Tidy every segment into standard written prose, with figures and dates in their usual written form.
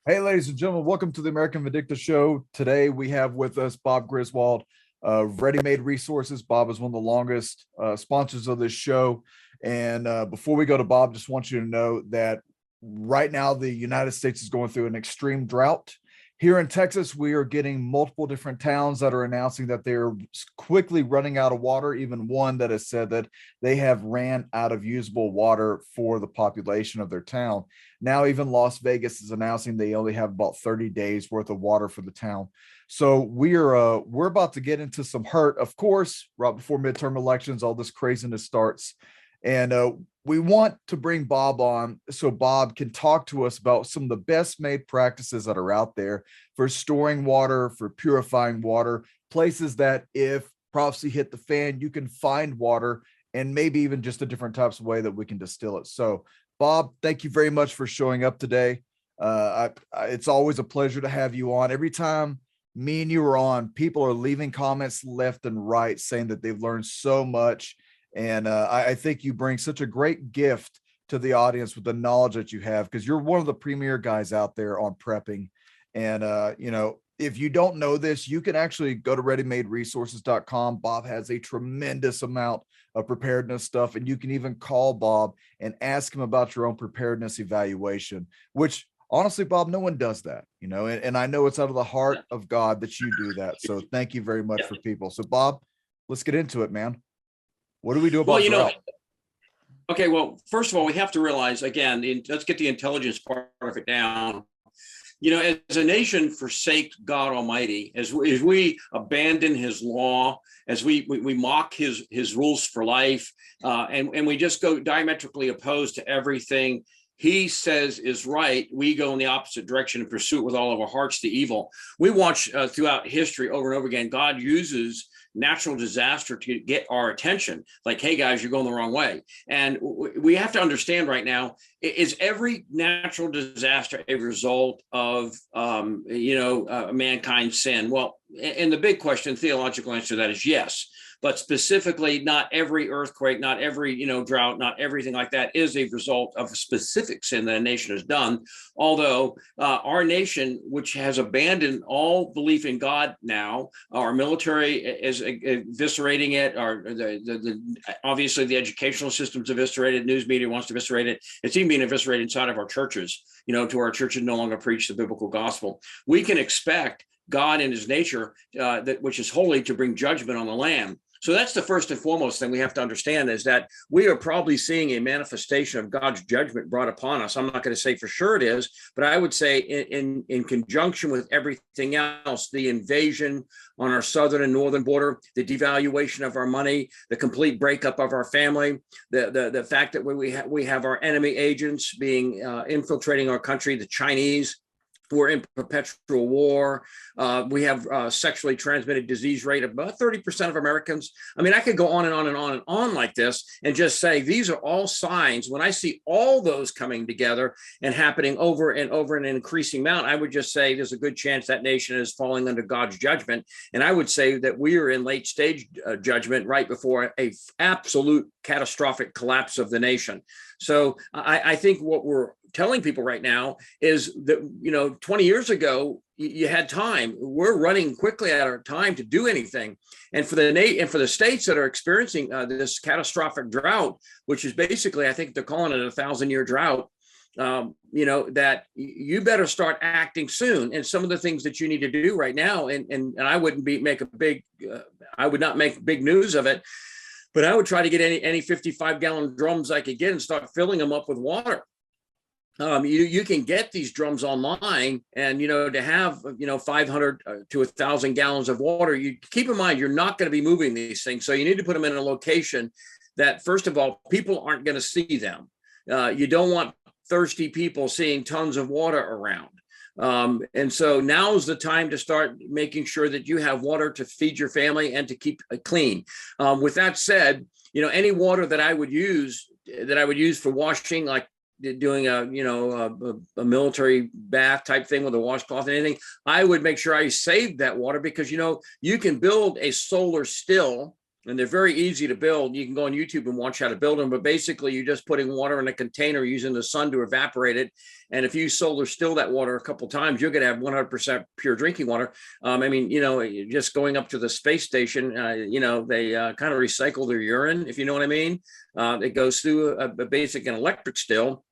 Hey, ladies and gentlemen, welcome to the American Vindicta Show. Today we have with us Bob Griswold, Ready Made Resources. Bob is one of the longest sponsors of this show. And before we go to Bob, just want you to know that right now the United States is going through an extreme drought. Here in Texas, we are getting multiple different towns that are announcing that they're quickly running out of water. Even one that has said that they have ran out of usable water for the population of their town. Now, even Las Vegas is announcing they only have about 30 days worth of water for the town. So we're about to get into some hurt, of course, right before midterm elections, all this craziness starts. And we want to bring Bob on so Bob can talk to us about some of the best made practices that are out there for storing water, for purifying water, places that if prophecy hit the fan, you can find water, and maybe even just the different types of way that we can distill it. So Bob, thank you very much for showing up today. It's always a pleasure to have you on. Every time me and you are on, people are leaving comments left and right saying that they've learned so much. And I think you bring such a great gift to the audience with the knowledge that you have, because you're one of the premier guys out there on prepping. And, if you don't know this, you can actually go to readymaderesources.com. Bob has a tremendous amount of preparedness stuff, and you can even call Bob and ask him about your own preparedness evaluation, which honestly, Bob, no one does that, and I know it's out of the heart of God that you do that. So thank you very much for people. So Bob, let's get into it, man. What do we do about drought? Okay, well, first of all, we have to realize, again, let's get the intelligence part of it down. As a nation forsake God Almighty, as we abandon his law, as we mock his rules for life, and we just go diametrically opposed to everything he says is right, we go in the opposite direction and pursue it with all of our hearts the evil. We watch throughout history over and over again, God uses natural disaster to get our attention. Like, hey guys, you're going the wrong way. And we have to understand right now, is every natural disaster a result of, mankind's sin? Well, and the big question, theological answer to that is yes. But specifically, not every earthquake, not every, drought, not everything like that is a result of a specific sin that a nation has done. Although our nation, which has abandoned all belief in God now, our military is eviscerating it, obviously the educational system's eviscerated, news media wants to eviscerate it. It's even being eviscerated inside of our churches, to our churches no longer preach the biblical gospel. We can expect God in his nature, which is holy, to bring judgment on the land. So that's the first and foremost thing we have to understand, is that we are probably seeing a manifestation of God's judgment brought upon us. I'm not going to say for sure it is, but I would say in conjunction with everything else, the invasion on our southern and northern border, the devaluation of our money, the complete breakup of our family, the fact that we have our enemy agents being infiltrating our country, the Chinese. We're in perpetual war. We have a sexually transmitted disease rate of about 30% of Americans. I mean, I could go on and on and on and on like this and just say these are all signs. When I see all those coming together and happening over and over in an increasing amount, I would just say there's a good chance that nation is falling under God's judgment. And I would say that we are in late stage judgment right before a absolute catastrophic collapse of the nation. So I think what we're telling people right now is that, 20 years ago, you had time. We're running quickly out of time to do anything. And for the states that are experiencing this catastrophic drought, which is basically, I think they're calling it a 1,000-year drought, that you better start acting soon. And some of the things that you need to do right now, and I wouldn't I would not make big news of it, but I would try to get any 55-gallon drums I could get and start filling them up with water. You can get these drums online, and to have 500 to 1,000 gallons of water. You keep in mind you're not going to be moving these things, so you need to put them in a location that, first of all, people aren't going to see them. You don't want thirsty people seeing tons of water around. And so now's the time to start making sure that you have water to feed your family and to keep it clean. With that said, any water that I would use for washing, like doing a military bath type thing with a washcloth and anything, I would make sure I saved that water, because you can build a solar still and they're very easy to build. You can go on YouTube and watch how to build them, but basically you're just putting water in a container using the sun to evaporate it. And if you solar still that water a couple times, you're going to have 100% pure drinking water. I mean, you know, just going up to the space station, you know, they kind of recycle their urine, if you know what I mean. It goes through a basic and electric still,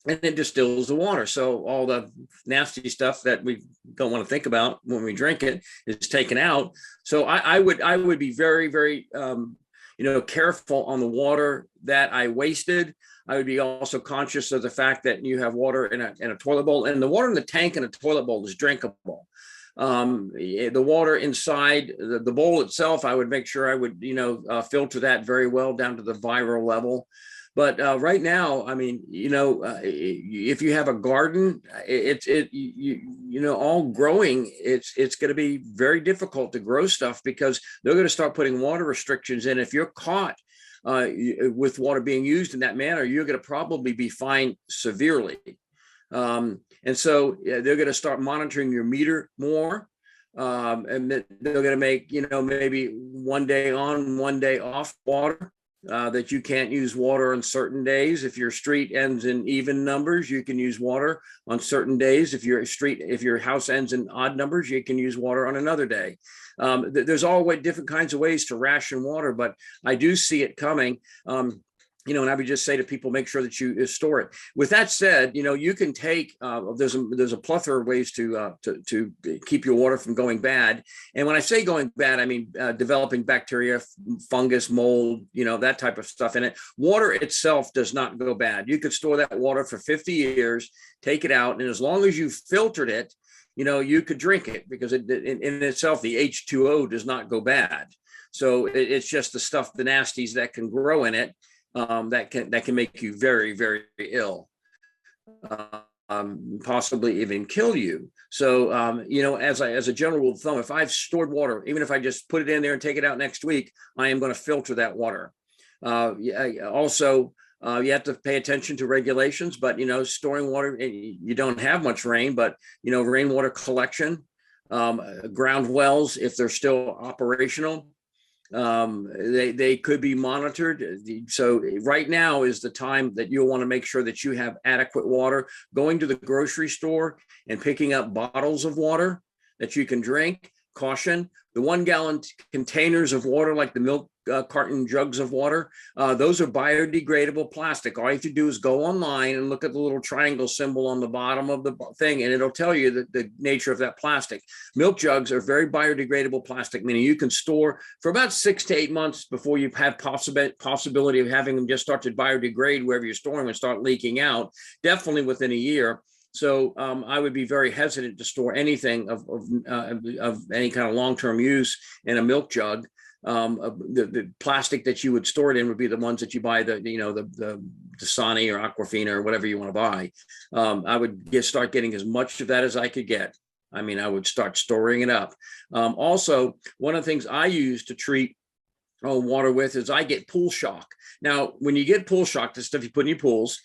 and it distills the water. So all the nasty stuff that we don't want to think about when we drink it is taken out. So I would be very, very, you know, careful on the water that I wasted. I would be also conscious of the fact that you have water in a toilet bowl, and the water in the tank in a toilet bowl is drinkable. The water inside the bowl itself, I would make sure I would, you know, filter that very well down to the viral level. But right now, I mean, you know, if you have a garden, you know, all growing, it's going to be very difficult to grow stuff because they're going to start putting water restrictions in. If you're caught with water being used in that manner, you're going to probably be fined severely. And so they're going to start monitoring your meter more. And they're going to make, you know, maybe 1 day on, 1 day off water. That you can't use water on certain days. If your street ends in even numbers, you can use water on certain days. If your house ends in odd numbers, you can use water on another day. There's all different kinds of ways to ration water, but I do see it coming. You know, and I would just say to people, make sure that you store it. With that said, you know, you can take, there's a plethora of ways to keep your water from going bad. And when I say going bad, I mean developing bacteria, fungus, mold, you know, that type of stuff in it. Water itself does not go bad. You could store that water for 50 years, take it out, and as long as you filtered it, you know, you could drink it because in itself, the H2O does not go bad. So it's just the stuff, the nasties that can grow in it. That can make you very, very ill, possibly even kill you. So, you know, as a general rule of thumb, if I've stored water, even if I just put it in there and take it out next week, I am going to filter that water. Also, you have to pay attention to regulations, but, you know, storing water, you don't have much rain, but, you know, rainwater collection, ground wells, if they're still operational, they could be monitored. So right now is the time that you'll want to make sure that you have adequate water. Going to the grocery store and picking up bottles of water that you can drink. Caution, the 1 gallon containers of water, like the milk carton jugs of water, those are biodegradable plastic. All you have to do is go online and look at the little triangle symbol on the bottom of the thing, and it'll tell you the nature of that plastic. Milk jugs are very biodegradable plastic, meaning you can store for about 6 to 8 months before you have possibility of having them just start to biodegrade wherever you're storing and start leaking out, definitely within a year. So I would be very hesitant to store anything of any kind of long-term use in a milk jug. The plastic that you would store it in would be the ones that you buy, the Dasani or Aquafina or whatever you want to buy. I would start getting as much of that as I could get. I mean, I would start storing it up. Also, one of the things I use to treat water with is I get pool shock. Now, when you get pool shock, the stuff you put in your pools,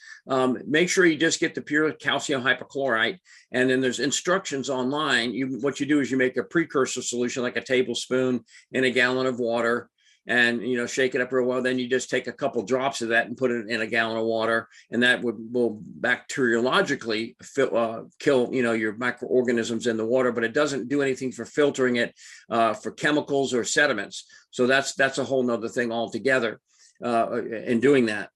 make sure you just get the pure calcium hypochlorite. And then there's instructions online. What you do is you make a precursor solution, like a tablespoon in a gallon of water, and, you know, shake it up real well. Then you just take a couple drops of that and put it in a gallon of water, and that will bacteriologically kill, you know, your microorganisms in the water, but it doesn't do anything for filtering it for chemicals or sediments. So that's a whole nother thing altogether in doing that.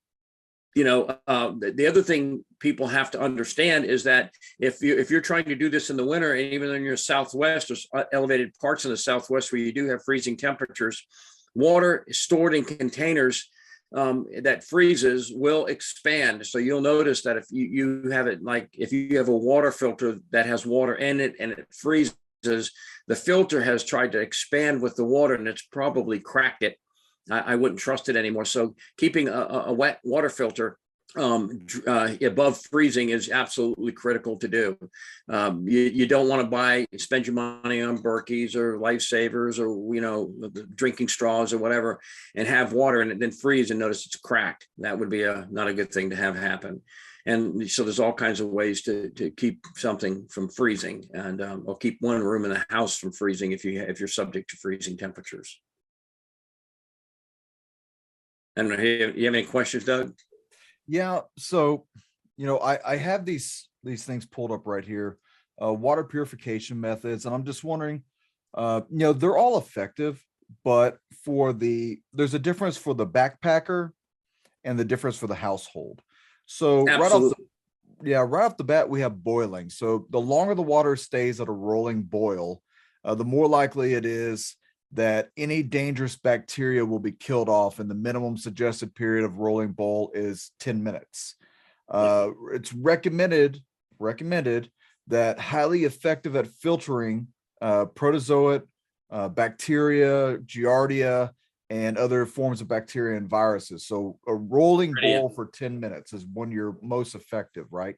You know, the other thing people have to understand is that if you're trying to do this in the winter, and even in your Southwest, there's elevated parts in the Southwest where you do have freezing temperatures, water stored in containers that freezes will expand. So you'll notice that if you have it, like if you have a water filter that has water in it and it freezes, the filter has tried to expand with the water and it's probably cracked it. I wouldn't trust it anymore. So keeping a wet water filter above freezing is absolutely critical to do. You don't want to spend your money on Berkeys or Lifesavers or, you know, drinking straws or whatever, and have water and then freeze and notice it's cracked. That would be not a good thing to have happen. And so there's all kinds of ways to keep something from freezing, and or keep one room in the house from freezing if you're subject to freezing temperatures. I don't know. You have any questions, Doug? Yeah. So, I have these things pulled up right here, water purification methods, and I'm just wondering, they're all effective, but there's a difference for the backpacker and the difference for the household. So Absolutely. right off the bat, we have boiling. So the longer the water stays at a rolling boil, the more likely it is that any dangerous bacteria will be killed off, and the minimum suggested period of rolling boil is 10 minutes. It's recommended that highly effective at filtering protozoa, bacteria, giardia, and other forms of bacteria and viruses. So a rolling boil for 10 minutes is when you're most effective, right?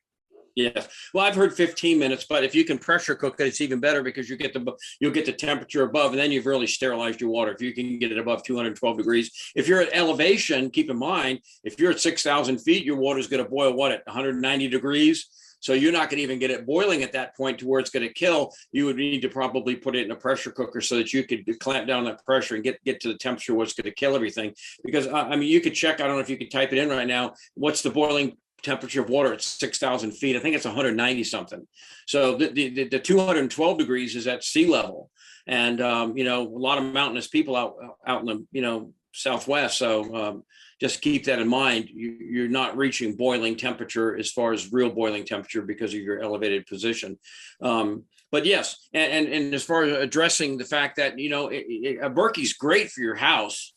Yes. Well, I've heard 15 minutes, but if you can pressure cook it, it's even better because you'll get the temperature above, and then you've really sterilized your water. If you can get it above 212 degrees. If you're at elevation, keep in mind, if you're at 6,000 feet, your water is going to boil at 190 degrees. So you're not going to even get it boiling at that point to where it's going to kill. You would need to probably put it in a pressure cooker so that you could clamp down that pressure and get to the temperature where it's going to kill everything. Because you could check. I don't know if you could type it in right now. What's the boiling temperature of water at 6,000 feet? I think it's 190 something. So the 212 degrees is at sea level, and a lot of mountainous people out in the Southwest. So just keep that in mind. You're not reaching boiling temperature as far as real boiling temperature because of your elevated position. But yes, and as far as addressing the fact that a Berkey's great for your house,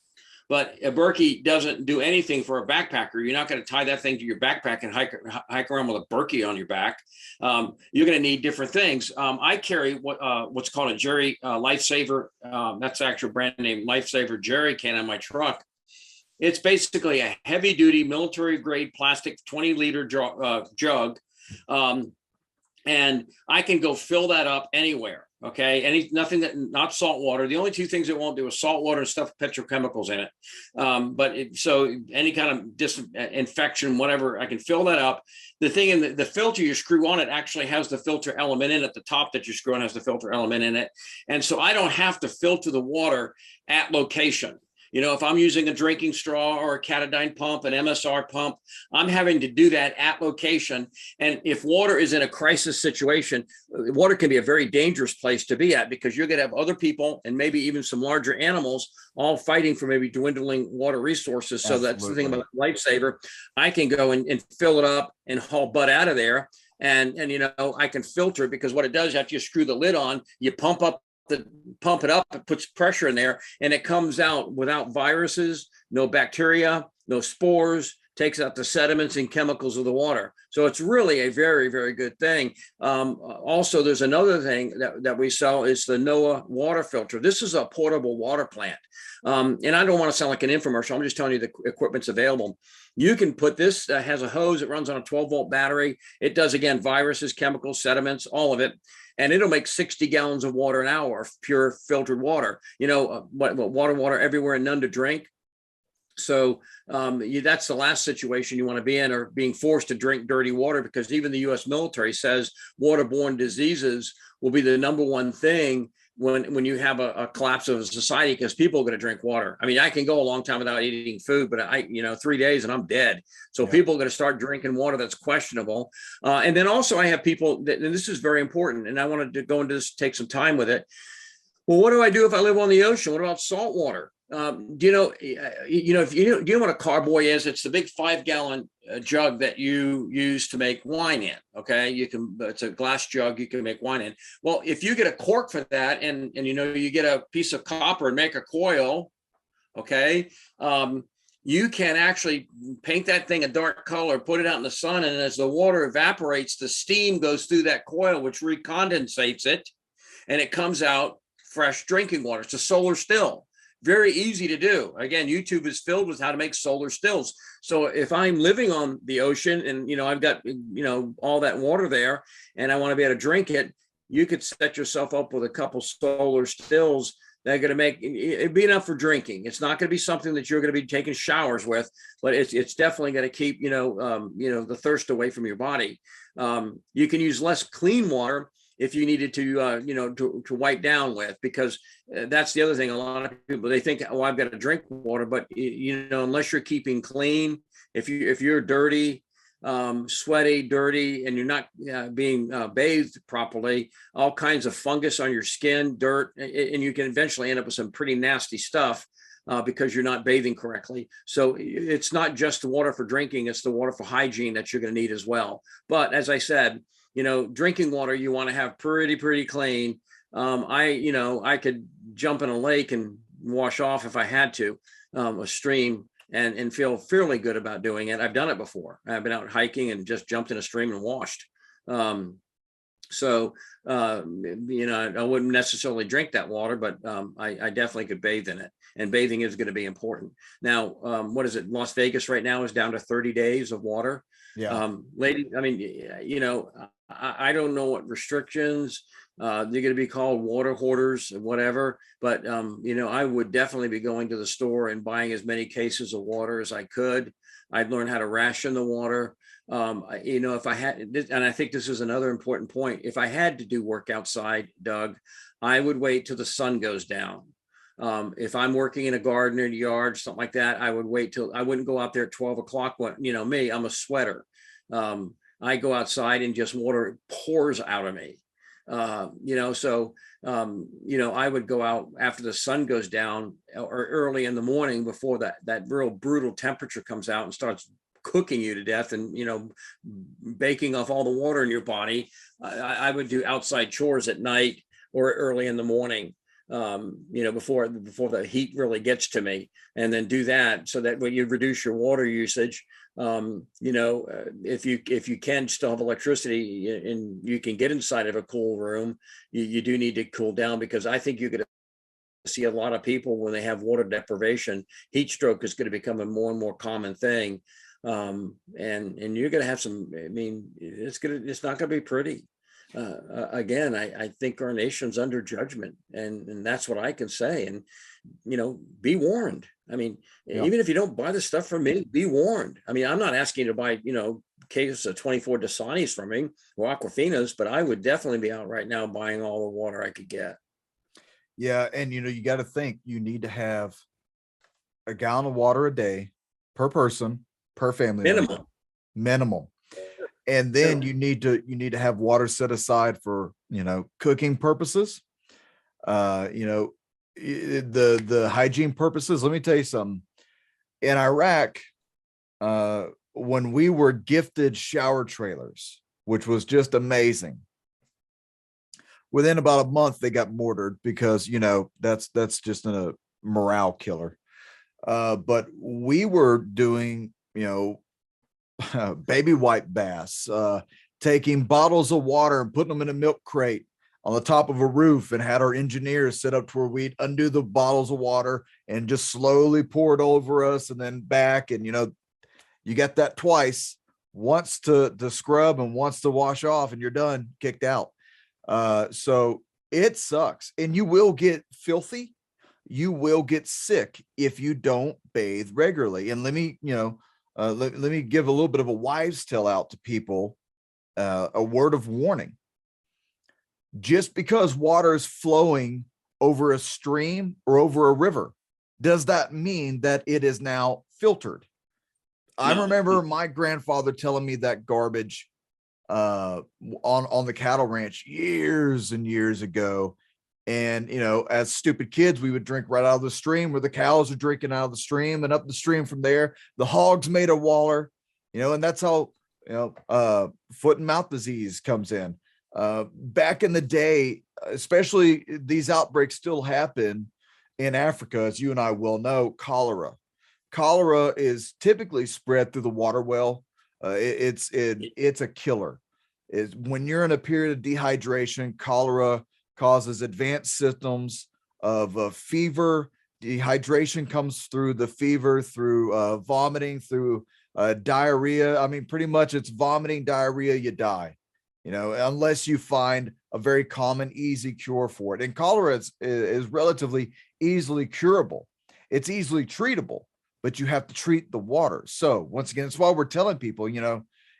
but a Berkey doesn't do anything for a backpacker. You're not going to tie that thing to your backpack and hike around with a Berkey on your back. You're going to need different things. I carry what's called a Jerry Lifesaver. That's the actual brand name, Lifesaver Jerry can on my truck. It's basically a heavy duty military grade plastic 20-liter jug. And I can go fill that up anywhere. Okay. Not salt water. The only two things it won't do is salt water and stuff with petrochemicals in it. So any kind of disinfection, whatever, I can fill that up. The thing in the filter you screw on it actually has the filter element in it. The top that you screw on has the filter element in it. And so I don't have to filter the water at location. If I'm using a drinking straw or a Catadine pump, an MSR pump, I'm having to do that at location. And if water is in a crisis situation, water can be a very dangerous place to be at because you're going to have other people and maybe even some larger animals all fighting for maybe dwindling water resources. So Absolutely. That's the thing about Lifesaver. I can go and fill it up and haul butt out of there. And I can filter it because what it does after you screw the lid on, you pump it up, it puts pressure in there, and it comes out without viruses, no bacteria, no spores, takes out the sediments and chemicals of the water. So it's really a very, very good thing. Also, there's another thing that we sell is the NOAA water filter. This is a portable water plant. And I don't want to sound like an infomercial. I'm just telling you the equipment's available. You can put this, has a hose, it runs on a 12-volt battery. It does, again, viruses, chemicals, sediments, all of it. And it'll make 60 gallons of water an hour of pure filtered water. Water everywhere and none to drink. So that's the last situation you want to be in, or being forced to drink dirty water, because even the U.S. military says waterborne diseases will be the number one thing when you have a collapse of a society, because people are going to drink water. I mean, I can go a long time without eating food, but 3 days and I'm dead. So people are going to start drinking water that's questionable. And then also I have people and this is very important, and I wanted to go into this, take some time with it. Well, what do I do if I live on the ocean? What about salt water? Do you know what a carboy is? It's the big 5-gallon jug that you use to make wine in. Okay, it's a glass jug you can make wine in. Well, if you get a cork for that, and you get a piece of copper and make a coil, okay, you can actually paint that thing a dark color, put it out in the sun, and as the water evaporates, the steam goes through that coil, which recondensates it, and it comes out fresh drinking water. It's a solar still. Very easy to do. Again, YouTube is filled with how to make solar stills. So if I'm living on the ocean and, I've got, all that water there and I want to be able to drink it, you could set yourself up with a couple solar stills that are going to make it be enough for drinking. It's not going to be something that you're going to be taking showers with, but it's definitely going to keep, the thirst away from your body. You can use less clean water if you needed to, to wipe down with, because that's the other thing. A lot of people, they think, oh, I've got to drink water, but unless you're keeping clean, if you're dirty, sweaty, dirty, and you're not being bathed properly, all kinds of fungus on your skin, dirt, and you can eventually end up with some pretty nasty stuff because you're not bathing correctly. So it's not just the water for drinking, it's the water for hygiene that you're going to need as well. But as I said, drinking water, you want to have pretty clean. I could jump in a lake and wash off if I had to, a stream, and feel fairly good about doing it. I've done it before. I've been out hiking and just jumped in a stream and washed. I wouldn't necessarily drink that water, but I definitely could bathe in it. And bathing is going to be important. Now, what is it? Las Vegas right now is down to 30 days of water. Yeah. Lady, I mean, I don't know what restrictions they're going to be called, water hoarders or whatever, but I would definitely be going to the store and buying as many cases of water as I could. I'd learn how to ration the water. If I had, and I think this is another important point, if I had to do work outside, Doug, I would wait till the sun goes down. If I'm working in a garden or yard, something like that, I would wait till, I wouldn't go out there at 12 o'clock. When, me, I'm a sweater. I go outside and just water pours out of me. I would go out after the sun goes down or early in the morning before that real brutal temperature comes out and starts cooking you to death and, baking off all the water in your body. I would do outside chores at night or early in the morning. Before the heat really gets to me, and then do that so that when you reduce your water usage, if you can still have electricity and you can get inside of a cool room, you do need to cool down, because I think you're going to see a lot of people when they have water deprivation, heat stroke is going to become a more and more common thing. And you're going to have some, it's not going to be pretty. Again, I think our nation's under judgment, and that's what I can say. And, be warned. Even if you don't buy the stuff from me, be warned. I'm not asking you to buy, cases of 24 Dasanis from me or Aquafinas, but I would definitely be out right now buying all the water I could get. Yeah. And, you got to think you need to have a gallon of water a day per person, per family. Minimum. And then you need to have water set aside for, cooking purposes, the hygiene purposes. Let me tell you something. In Iraq, when we were gifted shower trailers, which was just amazing, within about a month, they got mortared because, that's just a morale killer. But we were doing, baby wipe baths, taking bottles of water and putting them in a milk crate on the top of a roof, and had our engineers set up to where we'd undo the bottles of water and just slowly pour it over us and then back. And, you got that twice, once to scrub and once to wash off, and you're done, kicked out. So it sucks, and you will get filthy. You will get sick if you don't bathe regularly. And let me give a little bit of a wives' tale out to people, a word of warning. Just because water is flowing over a stream or over a river, does that mean that it is now filtered? No. I remember my grandfather telling me that garbage on the cattle ranch years and years ago. And, as stupid kids, we would drink right out of the stream, where the cows are drinking out of the stream, and up the stream from there, the hogs made a waller, and that's how, foot and mouth disease comes in. Back in the day, especially, these outbreaks still happen in Africa, as you and I will know. Cholera is typically spread through the water well. It's a killer. Is when you're in a period of dehydration, cholera causes advanced symptoms of fever. Dehydration comes through the fever, through vomiting, through diarrhea. Pretty much it's vomiting, diarrhea, you die, unless you find a very common, easy cure for it. And cholera is relatively easily curable. It's easily treatable, but you have to treat the water. So once again, it's why we're telling people,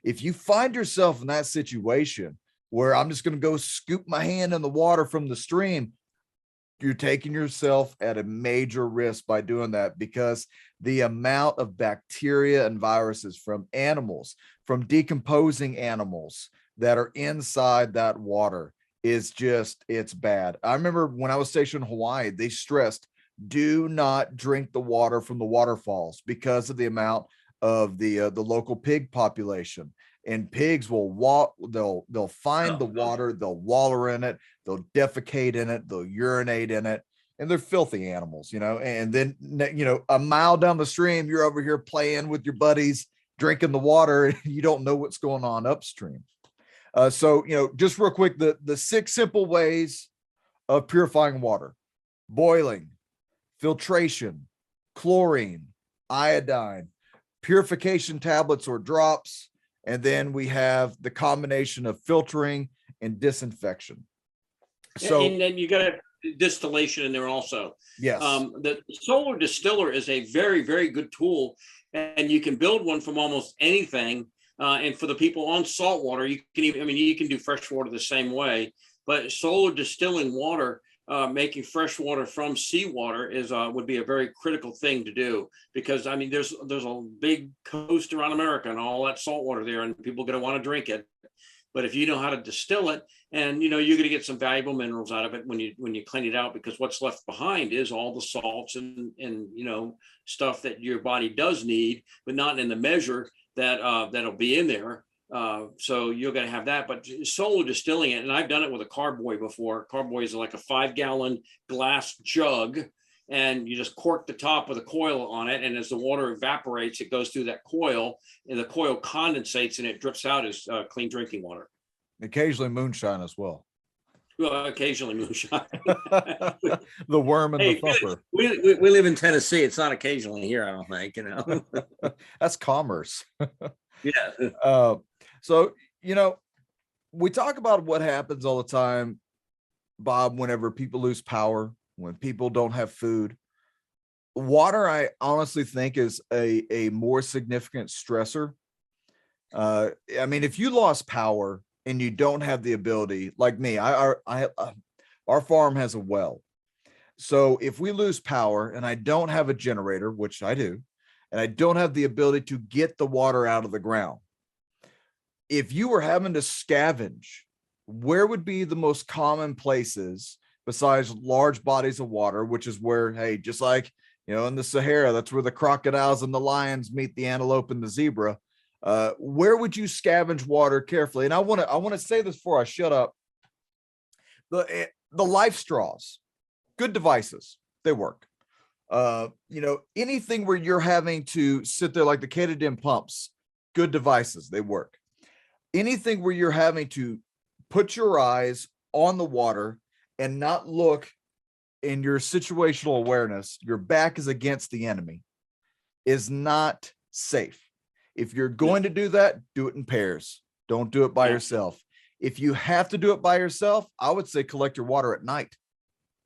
if you find yourself in that situation, where I'm just going to go scoop my hand in the water from the stream. You're taking yourself at a major risk by doing that, because the amount of bacteria and viruses from animals, from decomposing animals that are inside that water is just, it's bad. I remember when I was stationed in Hawaii, they stressed, do not drink the water from the waterfalls because of the amount of the local pig population. And pigs will walk, they'll find the water, they'll waller in it, they'll defecate in it, they'll urinate in it, and they're filthy animals, and then, a mile down the stream, you're over here playing with your buddies, drinking the water, and you don't know what's going on upstream. So, just real quick, the 6 simple ways of purifying water: boiling, filtration, chlorine, iodine, purification tablets or drops, and then we have the combination of filtering and disinfection. So, and then you got a distillation in there also. Yes. The solar distiller is a very, very good tool, and you can build one from almost anything. And for the people on salt water, you can even, you can do fresh water the same way, but solar distilling water, making fresh water from seawater would be a very critical thing to do, because there's a big coast around America and all that salt water there, and people are going to want to drink it. But if you know how to distill it, and you're going to get some valuable minerals out of it when you clean it out, because what's left behind is all the salts and stuff that your body does need, but not in the measure that'll be in there. So you're going to have that, but solar distilling it, and I've done it with a carboy before. Carboy is like a 5-gallon glass jug, and you just cork the top with a coil on it, and as the water evaporates, it goes through that coil, and the coil condensates, and it drips out as clean drinking water. Occasionally moonshine as well. Well, occasionally moonshine. The worm and the thumper. We live in Tennessee. It's not occasionally here, I don't think. That's commerce. Yeah. So, we talk about what happens all the time, Bob, whenever people lose power, when people don't have food. Water, I honestly think, is a more significant stressor. If you lost power and you don't have the ability, like me, our farm has a well. So if we lose power and I don't have a generator, which I do, and I don't have the ability to get the water out of the ground, if you were having to scavenge, where would be the most common places besides large bodies of water, which is where, hey, just like, in the Sahara, that's where the crocodiles and the lions meet the antelope and the zebra. Where would you scavenge water carefully? And I want to say this before I shut up. The life straws, good devices, they work. Anything where you're having to sit there, like the Katadyn pumps, good devices, they work. Anything where you're having to put your eyes on the water and not look in your situational awareness, your back is against the enemy, is not safe. If you're going to do that, do it in pairs. Don't do it by yourself. If you have to do it by yourself, I would say collect your water at night.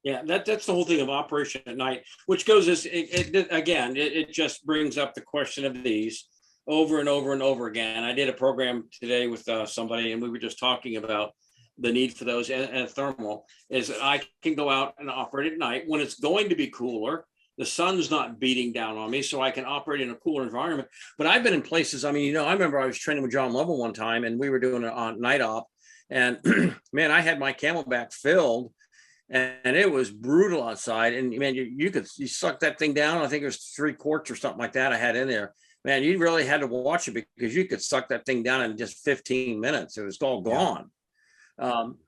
Yeah, that's the whole thing of operation at night, which goes as it just brings up the question of these over and over and over again. I did a program today with somebody, and we were just talking about the need for those, and thermal is that I can go out and operate at night when it's going to be cooler. The sun's not beating down on me, so I can operate in a cooler environment. But I've been in places, I remember I was training with John Lovell one time, and we were doing a night op, and man, I had my Camelback filled, and it was brutal outside. And man, you suck that thing down. I think it was 3 quarts or something like that I had in there. Man, you really had to watch it, because you could suck that thing down in just 15 minutes. It was all gone.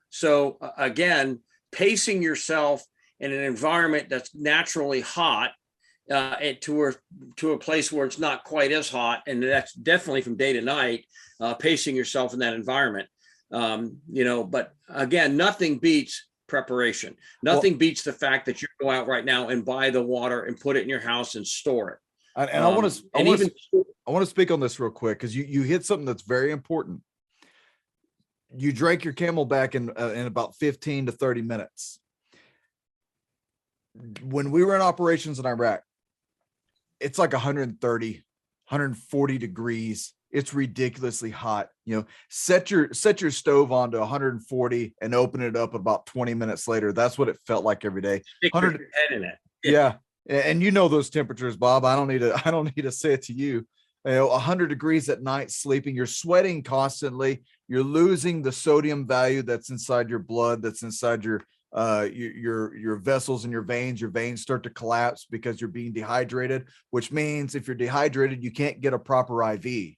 So again, pacing yourself in an environment that's naturally hot to a place where it's not quite as hot, and that's definitely from day to night, pacing yourself in that environment. But again, nothing beats preparation. Nothing beats the fact that you go out right now and buy the water and put it in your house and store it. And I want to speak on this real quick, because you hit something that's very important. You drank your Camelback in about 15 to 30 minutes. When we were in operations in Iraq, it's like 130, 140 degrees. it's ridiculously hot. Set your stove on to 140 and open it up about 20 minutes later. That's what it felt like every day. Stick your head in it. Yeah. And those temperatures, Bob. I don't need to say it to you. 100 degrees at night sleeping, you're sweating constantly, you're losing the sodium value that's inside your blood, that's inside your vessels and your veins start to collapse because you're being dehydrated, which means if you're dehydrated, you can't get a proper IV,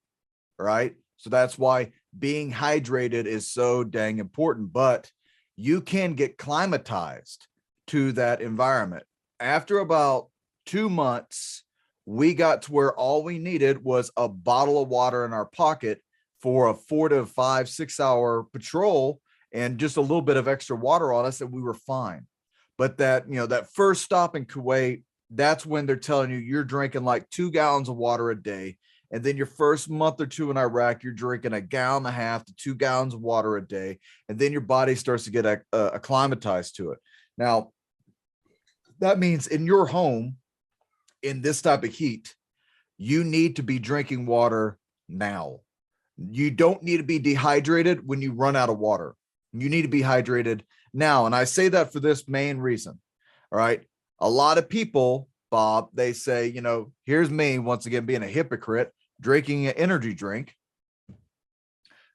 right? So that's why being hydrated is so dang important. But you can get climatized to that environment. After about 2 months, we got to where all we needed was a bottle of water in our pocket for a 4 to 5, 6 hour patrol and just a little bit of extra water on us, and we were fine. But that first stop in Kuwait, that's when they're telling you you're drinking like 2 gallons of water a day. And then your first month or two in Iraq, you're drinking 1.5 gallons to 2 gallons of water a day. And then your body starts to get acclimatized to it. Now, that means in your home, in this type of heat, you need to be drinking water now. You don't need to be dehydrated when you run out of water. You need to be hydrated now. And I say that for this main reason. All right. A lot of people, Bob, they say, here's me once again being a hypocrite, drinking an energy drink.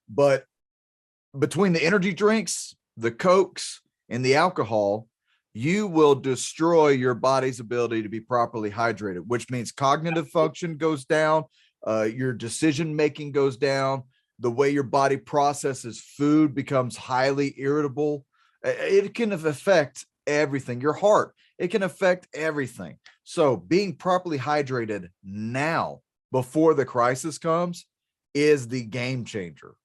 But between the energy drinks, the Cokes, and the alcohol, you will destroy your body's ability to be properly hydrated, which means cognitive function goes down, your decision making goes down, the way your body processes food becomes highly irritable. It can affect everything. Your heart, it can affect everything. So being properly hydrated now before the crisis comes is the game changer.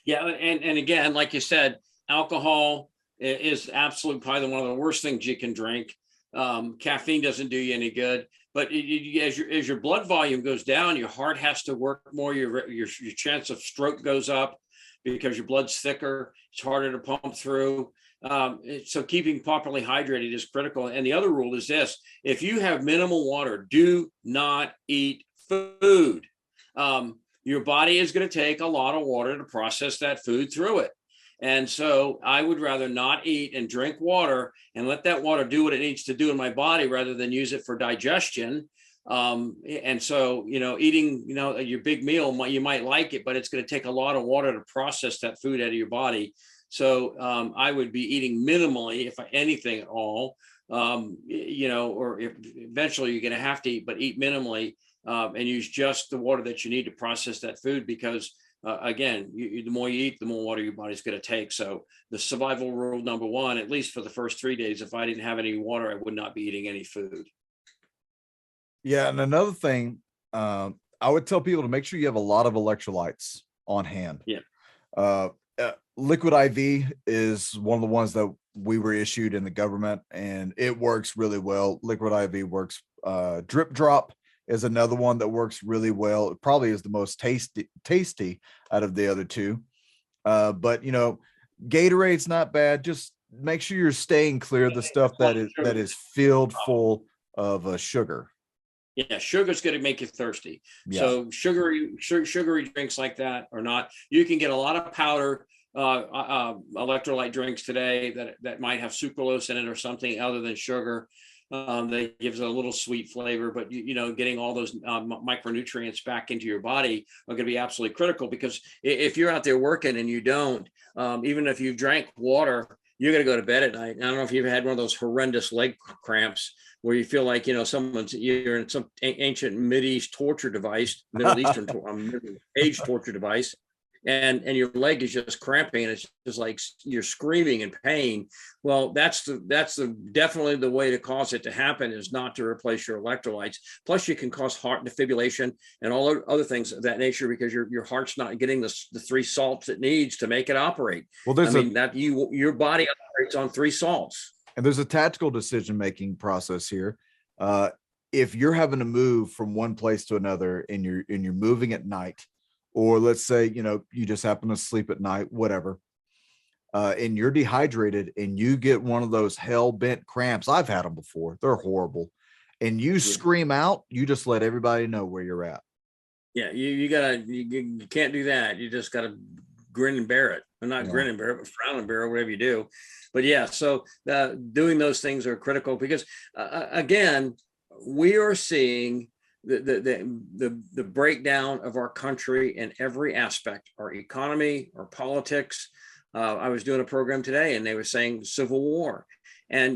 Yeah, and again, like you said, alcohol is absolutely probably one of the worst things you can drink. Caffeine doesn't do you any good, but as your blood volume goes down, your heart has to work more. Your chance of stroke goes up because your blood's thicker. It's harder to pump through. So keeping properly hydrated is critical. And the other rule is this: if you have minimal water, do not eat food. Your body is going to take a lot of water to process that food through it. And so I would rather not eat and drink water and let that water do what it needs to do in my body rather than use it for digestion. And so, eating, your big meal, you might like it, but it's going to take a lot of water to process that food out of your body. So I would be eating minimally, if anything at all, or if eventually you're going to have to eat, but eat minimally and use just the water that you need to process that food, because again, the more you eat, the more water your body's going to take. So the survival rule number one, at least for the first 3 days, if I didn't have any water, I would not be eating any food. Yeah. And another thing, I would tell people to make sure you have a lot of electrolytes on hand. Yeah. Liquid IV is one of the ones that we were issued in the government, and it works really well. Liquid IV works. Drip drop is another one that works really well. It probably is the most tasty out of the other two. But Gatorade's not bad. Just make sure you're staying clear of the stuff that is filled full of sugar. Yeah, sugar's going to make you thirsty. Yeah. So sugary drinks like that are not. You can get a lot of powder electrolyte drinks today that might have sucralose in it or something other than sugar. That gives it a little sweet flavor, but getting all those micronutrients back into your body are going to be absolutely critical, because if you're out there working and you don't, even if you've drank water, you're going to go to bed at night. I don't know if you've had one of those horrendous leg cramps where you feel like, you're in some ancient Middle East torture device, Middle Eastern age torture device. And your leg is just cramping, and it's just like you're screaming in pain. Well, that's definitely the way to cause it to happen, is not to replace your electrolytes. Plus, you can cause heart defibrillation and all other things of that nature, because your heart's not getting the 3 salts it needs to make it operate. Well, your body operates on 3 salts. And there's a tactical decision-making process here. If you're having to move from one place to another and you're moving at night, or let's say, you just happen to sleep at night, whatever, and you're dehydrated and you get one of those hell-bent cramps. I've had them before. They're horrible. And you scream out, you just let everybody know where you're at. Yeah, you can't do that. You just gotta grin and bear it. Well, not grin and bear it, but frown and bear it, whatever you do. But yeah, so doing those things are critical because again, we are seeing the breakdown of our country in every aspect, our economy, our politics. I was doing a program today and they were saying civil war. And,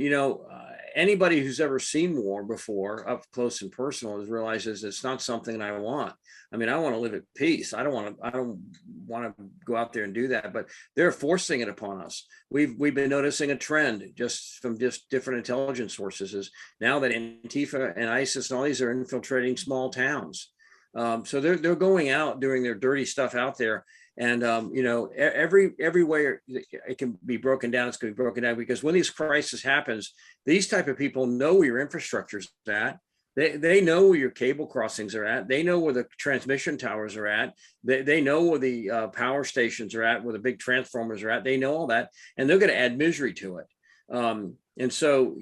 anybody who's ever seen war before up close and personal realizes it's not something that I want. I mean, I want to live at peace. I don't want to go out there and do that, but they're forcing it upon us. We've been noticing a trend just from different intelligence sources is now that Antifa and ISIS and all these are infiltrating small towns. So they're going out doing their dirty stuff out there. And, every way it can be broken down, it's going to be broken down because when these crises happens, these type of people know where your infrastructure is at. They know where your cable crossings are at. They know where the transmission towers are at. They know where the power stations are at, where the big transformers are at. They know all that, and they're going to add misery to it. And so,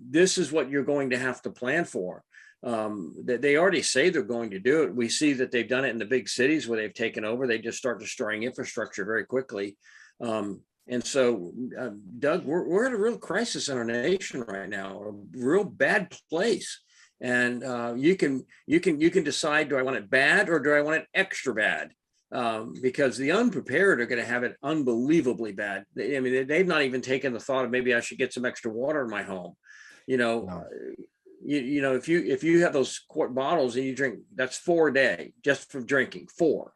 this is what you're going to have to plan for. They already say they're going to do it. We see that they've done it in the big cities where they've taken over. They just start destroying infrastructure very quickly. And so, Doug, we're in a real crisis in our nation right now, a real bad place. And you can decide, do I want it bad or do I want it extra bad? Because the unprepared are going to have it unbelievably bad. I mean, they've not even taken the thought of maybe I should get some extra water in my home. No. If you have those quart bottles and you drink, that's 4 a day just from drinking 4.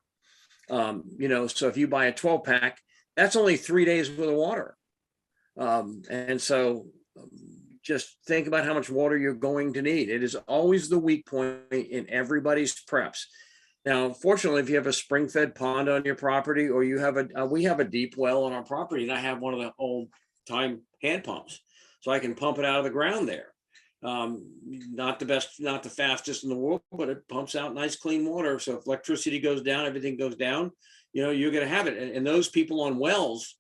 So if you buy a 12-pack, that's only 3 days worth of water. And so just think about how much water you're going to need. It is always the weak point in everybody's preps. Now, fortunately, if you have a spring-fed pond on your property, or you have we have a deep well on our property, and I have one of the old-time hand pumps, so I can pump it out of the ground there. Not the best, not the fastest in the world, but it pumps out nice clean water. So if electricity goes down, everything goes down, you're going to have it. And those people on wells,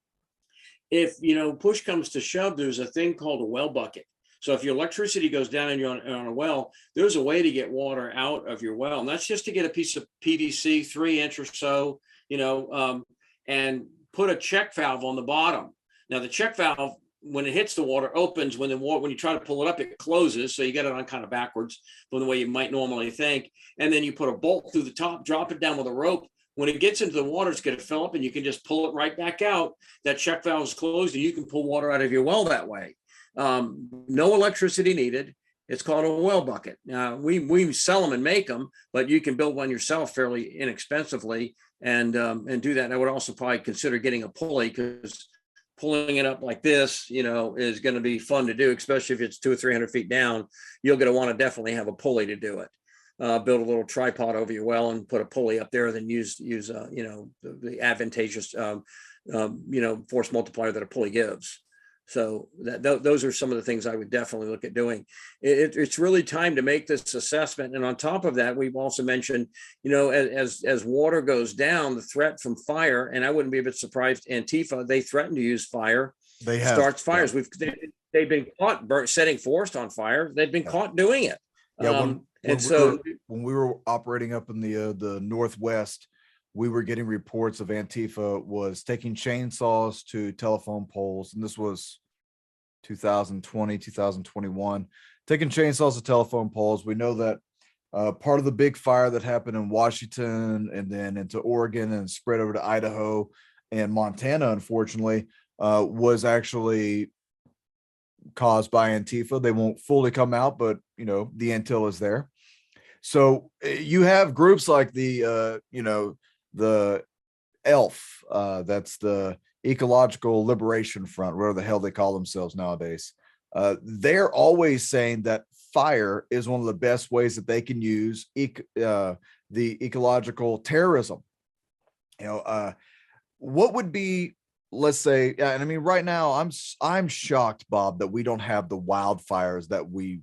if, push comes to shove, there's a thing called a well bucket. So if your electricity goes down and you're on a well, there's a way to get water out of your well. And that's just to get a piece of PVC 3-inch or so, and put a check valve on the bottom. Now the check valve, when it hits the water, opens. When you try to pull it up, it closes. So you get it on kind of backwards from the way you might normally think. And then you put a bolt through the top, drop it down with a rope. When it gets into the water, it's going to fill up and you can just pull it right back out. That check valve is closed and you can pull water out of your well that way. No electricity needed. It's called a well bucket. Now we sell them and make them, but you can build one yourself fairly inexpensively and do that. And I would also probably consider getting a pulley, because pulling it up like this, is going to be fun to do, especially if it's 200 or 300 feet down. You're going to want to definitely have a pulley to do it. Build a little tripod over your well and put a pulley up there, then use the advantageous force multiplier that a pulley gives. So those are some of the things I would definitely look at doing. It's really time to make this assessment. And on top of that, we've also mentioned, as water goes down, the threat from fire, and I wouldn't be a bit surprised, Antifa, they threaten to use fire. They have starts fires. Yeah. They've been caught setting forest on fire. They've been caught doing it. Yeah. When we were operating up in the Northwest, we were getting reports of Antifa was taking chainsaws to telephone poles. And this was 2020, 2021, taking chainsaws to telephone poles. We know that part of the big fire that happened in Washington and then into Oregon and spread over to Idaho and Montana, unfortunately, was actually caused by Antifa. They won't fully come out, but the intel is there. So you have groups like the ELF, that's the Ecological Liberation Front, whatever the hell they call themselves nowadays. They're always saying that fire is one of the best ways that they can use the ecological terrorism. What would be, let's say, and I mean, right now I'm shocked, Bob, that we don't have the wildfires that we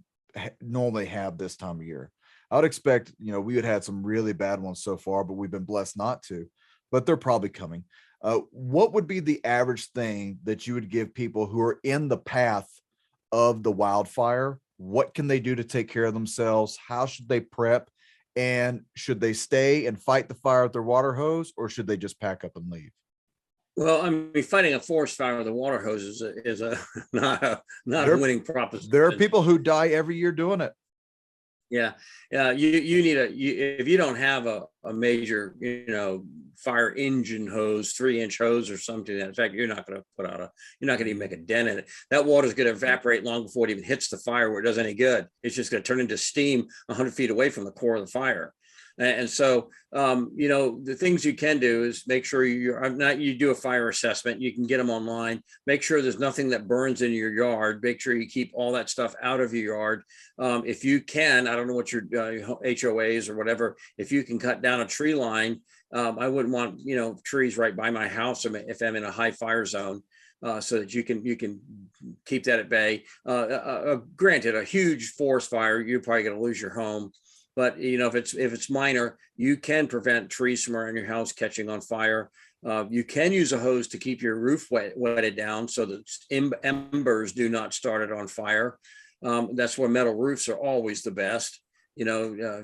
normally have this time of year. I would expect, we would have had some really bad ones so far, but we've been blessed not to, but they're probably coming. What would be the average thing that you would give people who are in the path of the wildfire? What can they do to take care of themselves? How should they prep? And should they stay and fight the fire with their water hose, or should they just pack up and leave? Well, I mean, fighting a forest fire with a water hose is a not a winning proposition. There are people who die every year doing it. Yeah, yeah. You need if you don't have a major fire engine hose, 3-inch hose or something. In fact, you're not going to even make a dent in it. That water is going to evaporate long before it even hits the fire where it does any good. It's just going to turn into steam 100 feet away from the core of the fire. And so, the things you can do is make sure you do a fire assessment. You can get them online. Make sure there's nothing that burns in your yard. Make sure you keep all that stuff out of your yard. If you can, I don't know what your HOAs or whatever, if you can cut down a tree line, I wouldn't want, trees right by my house if I'm in a high fire zone. So that you can keep that at bay. Granted, a huge forest fire, you're probably going to lose your home. But if it's minor, you can prevent trees from around your house catching on fire. You can use a hose to keep your roof wetted down so that embers do not start it on fire. That's where metal roofs are always the best.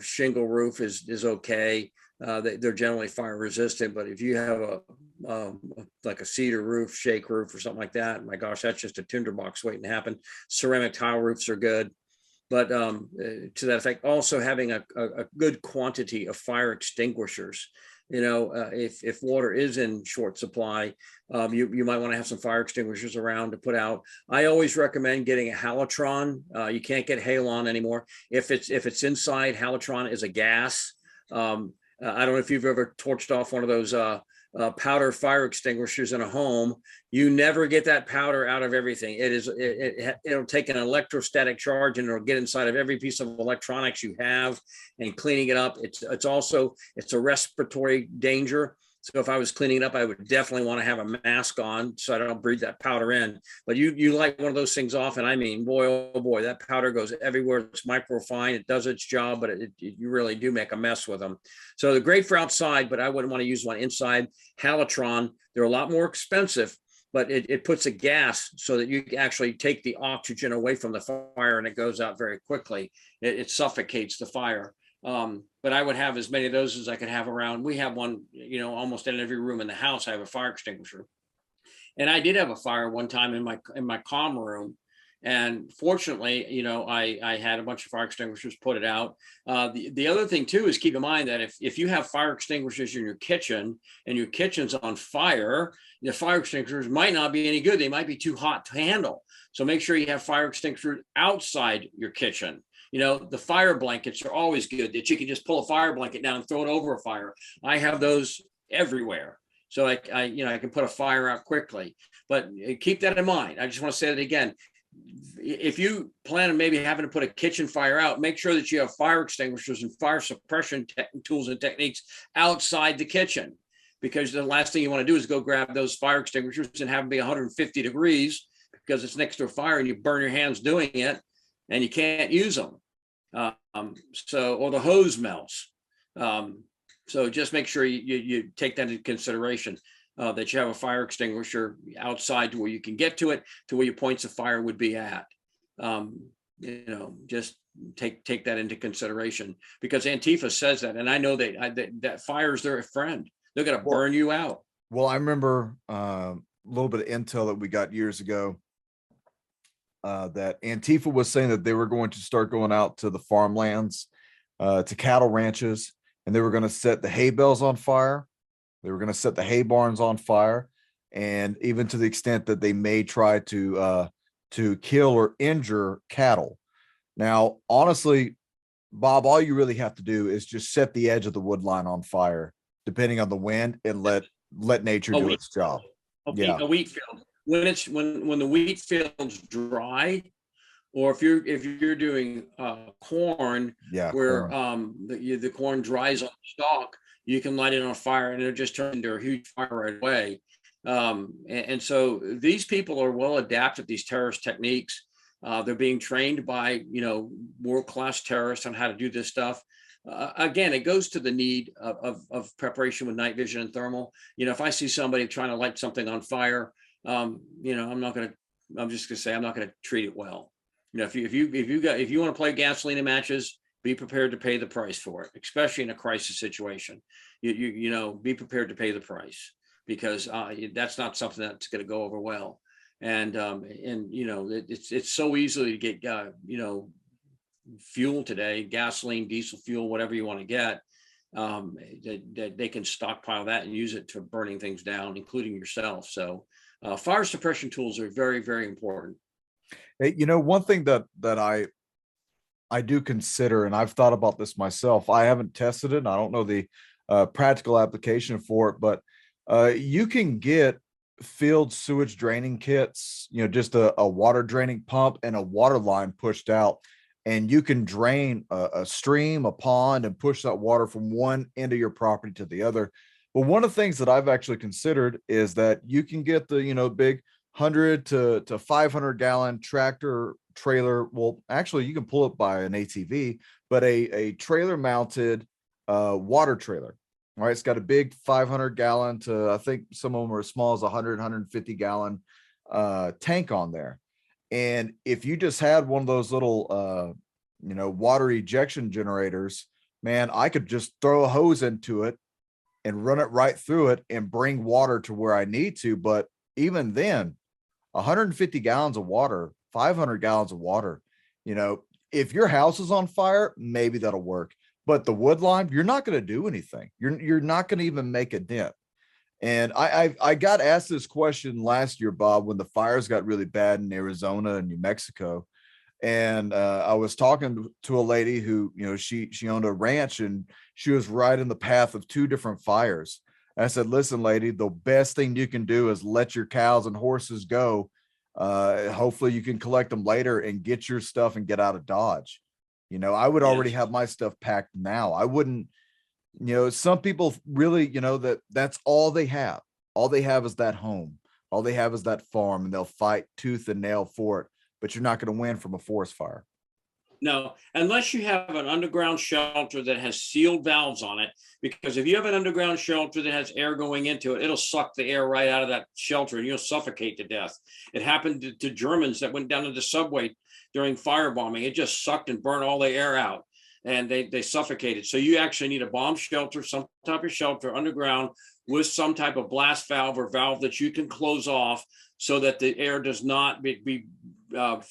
Shingle roof is okay. They're generally fire resistant, but if you have like a cedar roof, shake roof, or something like that, my gosh, that's just a tinderbox waiting to happen. Ceramic tile roofs are good. But to that effect, also having a good quantity of fire extinguishers. If water is in short supply, you might want to have some fire extinguishers around to put out. I always recommend getting a halotron. You can't get halon anymore. If it's inside, halotron is a gas. I don't know if you've ever torched off one of those powder fire extinguishers in a home. You never get that powder out of everything. It'll take an electrostatic charge and it'll get inside of every piece of electronics you have, and cleaning it up. It's a respiratory danger. So if I was cleaning it up, I would definitely want to have a mask on so I don't breathe that powder in. But you light one of those things off, and I mean, boy, oh boy, that powder goes everywhere. It's microfine. It does its job, but you really do make a mess with them. So they're great for outside, but I wouldn't want to use one inside. Halotron, they're a lot more expensive, but it puts a gas so that you can actually take the oxygen away from the fire, and it goes out very quickly. It suffocates the fire. But I would have as many of those as I could have around. We have one, almost in every room in the house. I have a fire extinguisher, and I did have a fire one time in my comm room, and fortunately, I had a bunch of fire extinguishers, put it out. The other thing too is keep in mind that if you have fire extinguishers in your kitchen and your kitchen's on fire, the fire extinguishers might not be any good. They might be too hot to handle. So make sure you have fire extinguishers outside your kitchen. The fire blankets are always good, that you can just pull a fire blanket down and throw it over a fire. I have those everywhere. So I can put a fire out quickly, but keep that in mind. I just want to say that again. If you plan on maybe having to put a kitchen fire out, make sure that you have fire extinguishers and fire suppression tools and techniques outside the kitchen, because the last thing you want to do is go grab those fire extinguishers and have them be 150 degrees because it's next to a fire and you burn your hands doing it and you can't use them. Or the hose melts. So just make sure you take that into consideration, that you have a fire extinguisher outside to where you can get to it, to where your points of fire would be at. Just take that into consideration, because Antifa says that, and I know that fire is their friend. They're going to burn you out. Well, I remember a little bit of intel that we got years ago. That Antifa was saying that they were going to start going out to the farmlands, to cattle ranches, and they were going to set the hay bales on fire. They were going to set the hay barns on fire, and even to the extent that they may try to kill or injure cattle. Now, honestly, Bob, all you really have to do is just set the edge of the wood line on fire, depending on the wind, and let nature do its job. Okay, yeah. A wheat field. When the wheat field's dry, or if you're doing corn, where the corn dries on the stalk, you can light it on fire and it'll just turn into a huge fire right away. And so these people are well adapted to these terrorist techniques. They're being trained by world-class terrorists on how to do this stuff. Again, it goes to the need of preparation with night vision and thermal. If I see somebody trying to light something on fire, I'm just gonna say I'm not gonna treat it well. If you want to play gasoline and matches, be prepared to pay the price for it, especially in a crisis situation. You know, be prepared to pay the price, because that's not something that's going to go over well. And you know, it's so easily to get you know, fuel today, gasoline, diesel fuel, whatever you want to get. They can stockpile that and use it to burning things down, including yourself. So fire suppression tools are very, very important. Hey, you know, one thing that I do consider, and I've thought about this myself. I haven't tested it, and I don't know the practical application for it, but you can get field sewage draining kits, you know, just a water draining pump and a water line pushed out, and you can drain a stream, a pond, and push that water from one end of your property to the other. But one of the things that I've actually considered is that you can get the, you know, big 100 to 500 gallon tractor trailer. Well, actually, you can pull it by an ATV, but a trailer mounted water trailer. All right, it's got a big 500 gallon to, I think some of them are as small as 150 gallon tank on there. And if you just had one of those little you know, water ejection generators, man, I could just throw a hose into it and run it right through it and bring water to where I need to. But even then, 150 gallons of water, 500 gallons of water, you know, if your house is on fire, maybe that'll work. But the wood line, you're not going to do anything. You're not going to even make a dent. And I got asked this question last year, Bob, when the fires got really bad in Arizona and New Mexico. And I was talking to a lady who, you know, she owned a ranch, and she was right in the path of 2 different fires. And I said, listen, lady, the best thing you can do is let your cows and horses go. Hopefully you can collect them later and get your stuff and get out of Dodge. You know, I would already have my stuff packed now. I wouldn't, you know, some people really, you know, that's all they have. All they have is that home. All they have is that farm, and they'll fight tooth and nail for it. But you're not going to win from a forest fire. No, unless you have an underground shelter that has sealed valves on it, because if you have an underground shelter that has air going into it, it'll suck the air right out of that shelter and you'll suffocate to death. It happened to Germans that went down to the subway during firebombing. It just sucked and burned all the air out, and they suffocated. So you actually need a bomb shelter, some type of shelter underground with some type of blast valve or valve that you can close off so that the air does not be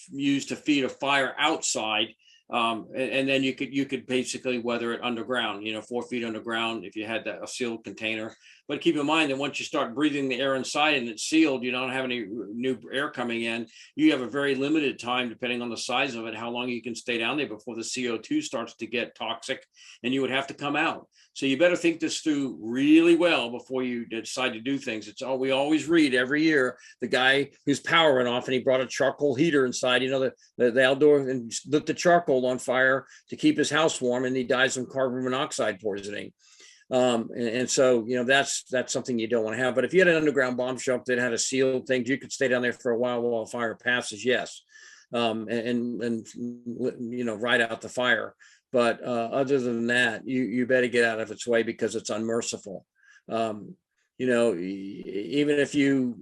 used to feed a fire outside. And then you could basically weather it underground, you know, 4 feet underground if you had a sealed container. But keep in mind that once you start breathing the air inside and it's sealed, you don't have any new air coming in. You have a very limited time, depending on the size of it, how long you can stay down there before the CO2 starts to get toxic and you would have to come out. So you better think this through really well before you decide to do things. It's all we always read every year. The guy whose power went off and he brought a charcoal heater inside, you know, the outdoor, and lit the charcoal on fire to keep his house warm, and he dies from carbon monoxide poisoning. And so, you know, that's something you don't want to have. But if you had an underground bomb shelter that had a sealed thing, you could stay down there for a while fire passes. Yes. And you know, ride out the fire. But other than that, you better get out of its way, because it's unmerciful. You know, even if you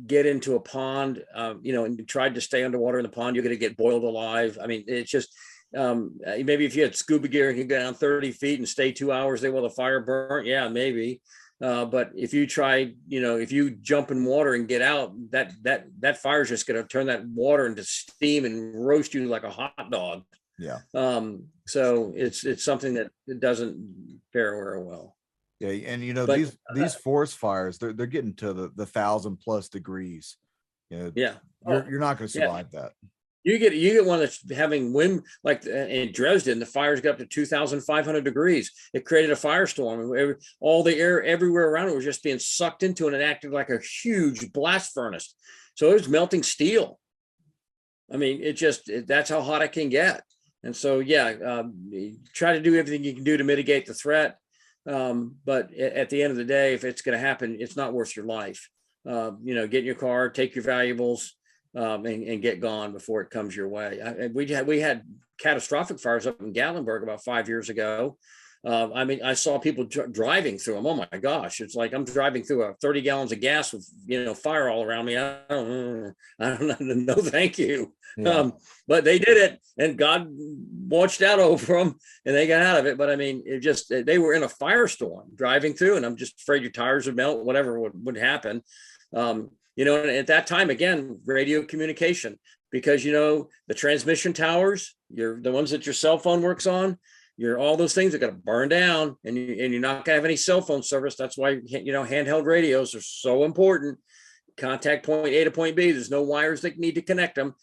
get into a pond, you know, and tried to stay underwater in the pond, you're going to get boiled alive. I mean, it's just, maybe if you had scuba gear and you go down 30 feet and stay 2 hours there while the fire burnt, yeah, maybe. But if you try, you know, if you jump in water and get out, that fire is just going to turn that water into steam and roast you like a hot dog. Yeah. So it's something that doesn't fare very well. Yeah, and you know, But these forest fires, they're getting to the 1,000+ degrees. You know, yeah, you're not going to survive that. You get one that's having wind, like in Dresden, the fires got up to 2,500 degrees. It created a firestorm, and all the air everywhere around it was just being sucked into it, and it acted like a huge blast furnace. So it was melting steel. I mean, that's how hot it can get. And so, yeah, try to do everything you can do to mitigate the threat. But at the end of the day, if it's going to happen, it's not worth your life. You know, get in your car, take your valuables, and get gone before it comes your way. We had catastrophic fires up in Gatlinburg about 5 years ago. I mean, I saw people driving through them. Oh my gosh, it's like I'm driving through a 30 gallons of gas with fire all around me. I don't know. No, thank you. Yeah. But they did it, and God watched out over them, and they got out of it. But I mean, they were in a firestorm driving through, and I'm just afraid your tires would melt, whatever would happen. And at that time, again, radio communication, because the transmission towers, the ones that your cell phone works on, all those things are going to burn down, and you're not going to have any cell phone service. That's why handheld radios are so important. Contact point A to point B. There's no wires that need to connect them.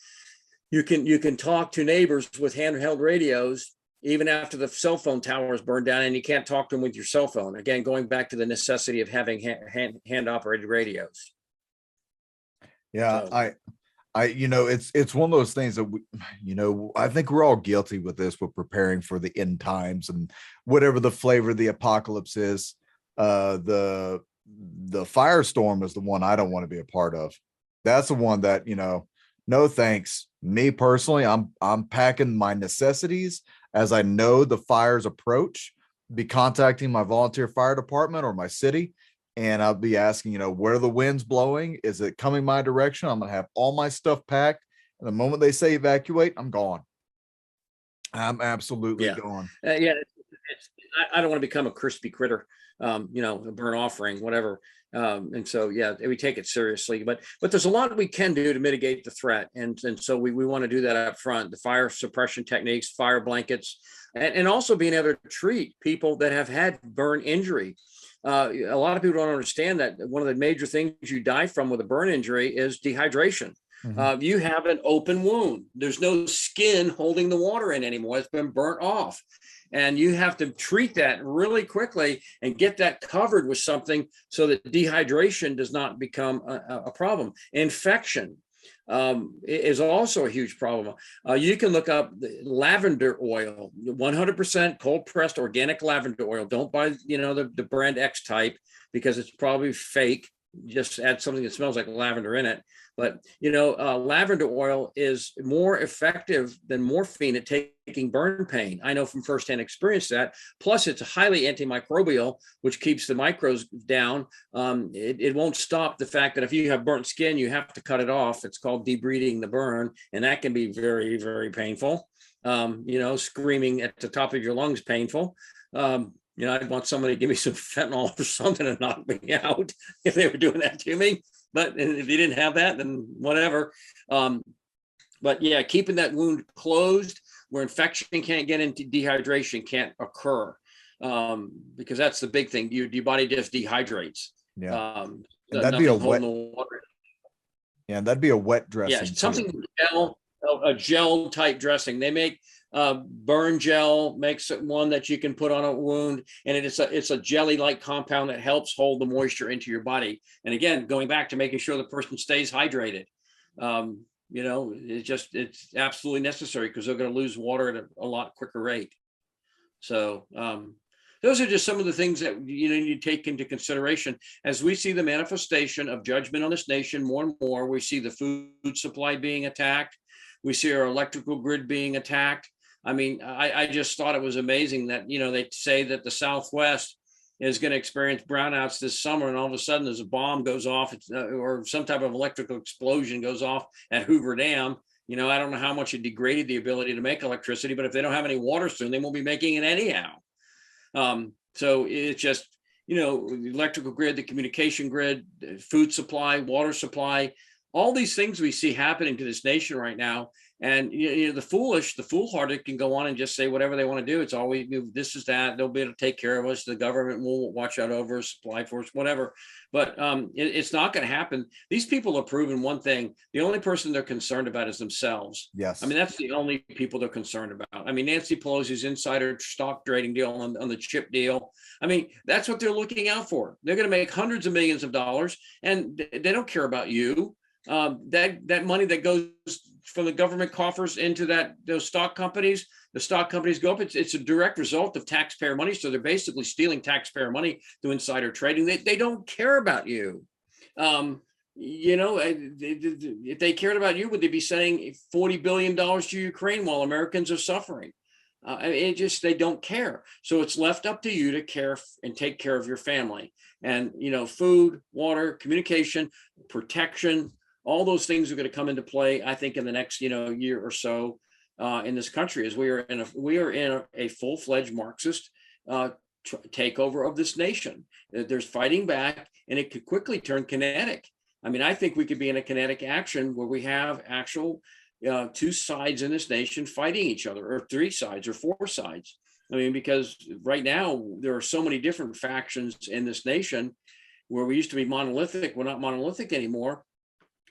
You can talk to neighbors with handheld radios even after the cell phone towers burn down, and you can't talk to them with your cell phone. Again, going back to the necessity of having hand operated radios. Yeah, so. It's one of those things that I think we're all guilty with this. We're preparing for the end times and whatever the flavor of the apocalypse is. The firestorm is the one I don't want to be a part of. That's the one that, no thanks. Me personally, I'm packing my necessities as I know the fires approach, be contacting my volunteer fire department or my city. And I'll be asking, where the wind's blowing? Is it coming my direction? I'm going to have all my stuff packed. And the moment they say evacuate, I'm gone. I'm absolutely gone. I don't want to become a crispy critter, a burnt offering, whatever. And so, we take it seriously, but there's a lot we can do to mitigate the threat. And so we want to do that up front, the fire suppression techniques, fire blankets, and also being able to treat people that have had burn injury. A lot of people don't understand that one of the major things you die from with a burn injury is dehydration. Mm-hmm. You have an open wound. There's no skin holding the water in anymore. It's been burnt off. And you have to treat that really quickly and get that covered with something so that dehydration does not become a problem. Infection is also a huge problem. You can look up lavender oil, 100% cold pressed organic lavender oil. Don't buy, the brand X type, because it's probably fake. Just add something that smells like lavender in it. But, lavender oil is more effective than morphine at taking burn pain. I know from firsthand experience that. Plus, it's highly antimicrobial, which keeps the microbes down. It won't stop the fact that if you have burnt skin, you have to cut it off. It's called debriding the burn, and that can be very, very painful. Screaming at the top of your lungs, painful. I'd want somebody to give me some fentanyl or something to knock me out if they were doing that to me. But if you didn't have that, then whatever. But keeping that wound closed where infection can't get into, dehydration can't occur, because that's the big thing. Your body just dehydrates. Yeah. That'd be a wet. Yeah, that'd be a wet dressing. Yeah, something a gel type dressing. They make burn gel, makes one that you can put on a wound, and it's a jelly-like compound that helps hold the moisture into your body. And again, going back to making sure the person stays hydrated. It's absolutely necessary, because they're going to lose water at a lot quicker rate. So those are just some of the things that you take into consideration as we see the manifestation of judgment on this nation more and more. We see the food supply being attacked. We see our electrical grid being attacked. I mean, I just thought it was amazing that, they say that the Southwest is going to experience brownouts this summer, and all of a sudden there's a bomb goes off, or some type of electrical explosion goes off at Hoover Dam. I don't know how much it degraded the ability to make electricity, but if they don't have any water soon, they won't be making it anyhow. So it's just, the electrical grid, the communication grid, food supply, water supply, all these things we see happening to this nation right now. And the foolhardy can go on and just say whatever they want to do. It's always this is that. They'll be able to take care of us. The government will watch out over us, supply for us, whatever. But it's not going to happen. These people have proven one thing: the only person they're concerned about is themselves. Yes. I mean, that's the only people they're concerned about. I mean, Nancy Pelosi's insider stock trading deal on the chip deal. I mean, that's what they're looking out for. They're going to make hundreds of millions of dollars, and they don't care about you. That money that goes from the government coffers into those stock companies, the stock companies go up. It's a direct result of taxpayer money. So they're basically stealing taxpayer money through insider trading. They don't care about you. If they cared about you, would they be sending $40 billion to Ukraine while Americans are suffering? It just, they don't care. So it's left up to you to care and take care of your family. And, food, water, communication, protection, all those things are going to come into play, I think, in the next, year or so in this country, as we are in a full-fledged Marxist takeover of this nation. There's fighting back, and it could quickly turn kinetic. I mean, I think we could be in a kinetic action where we have actual two sides in this nation fighting each other, or three sides or four sides. I mean, because right now there are so many different factions in this nation where we used to be monolithic. We're not monolithic anymore.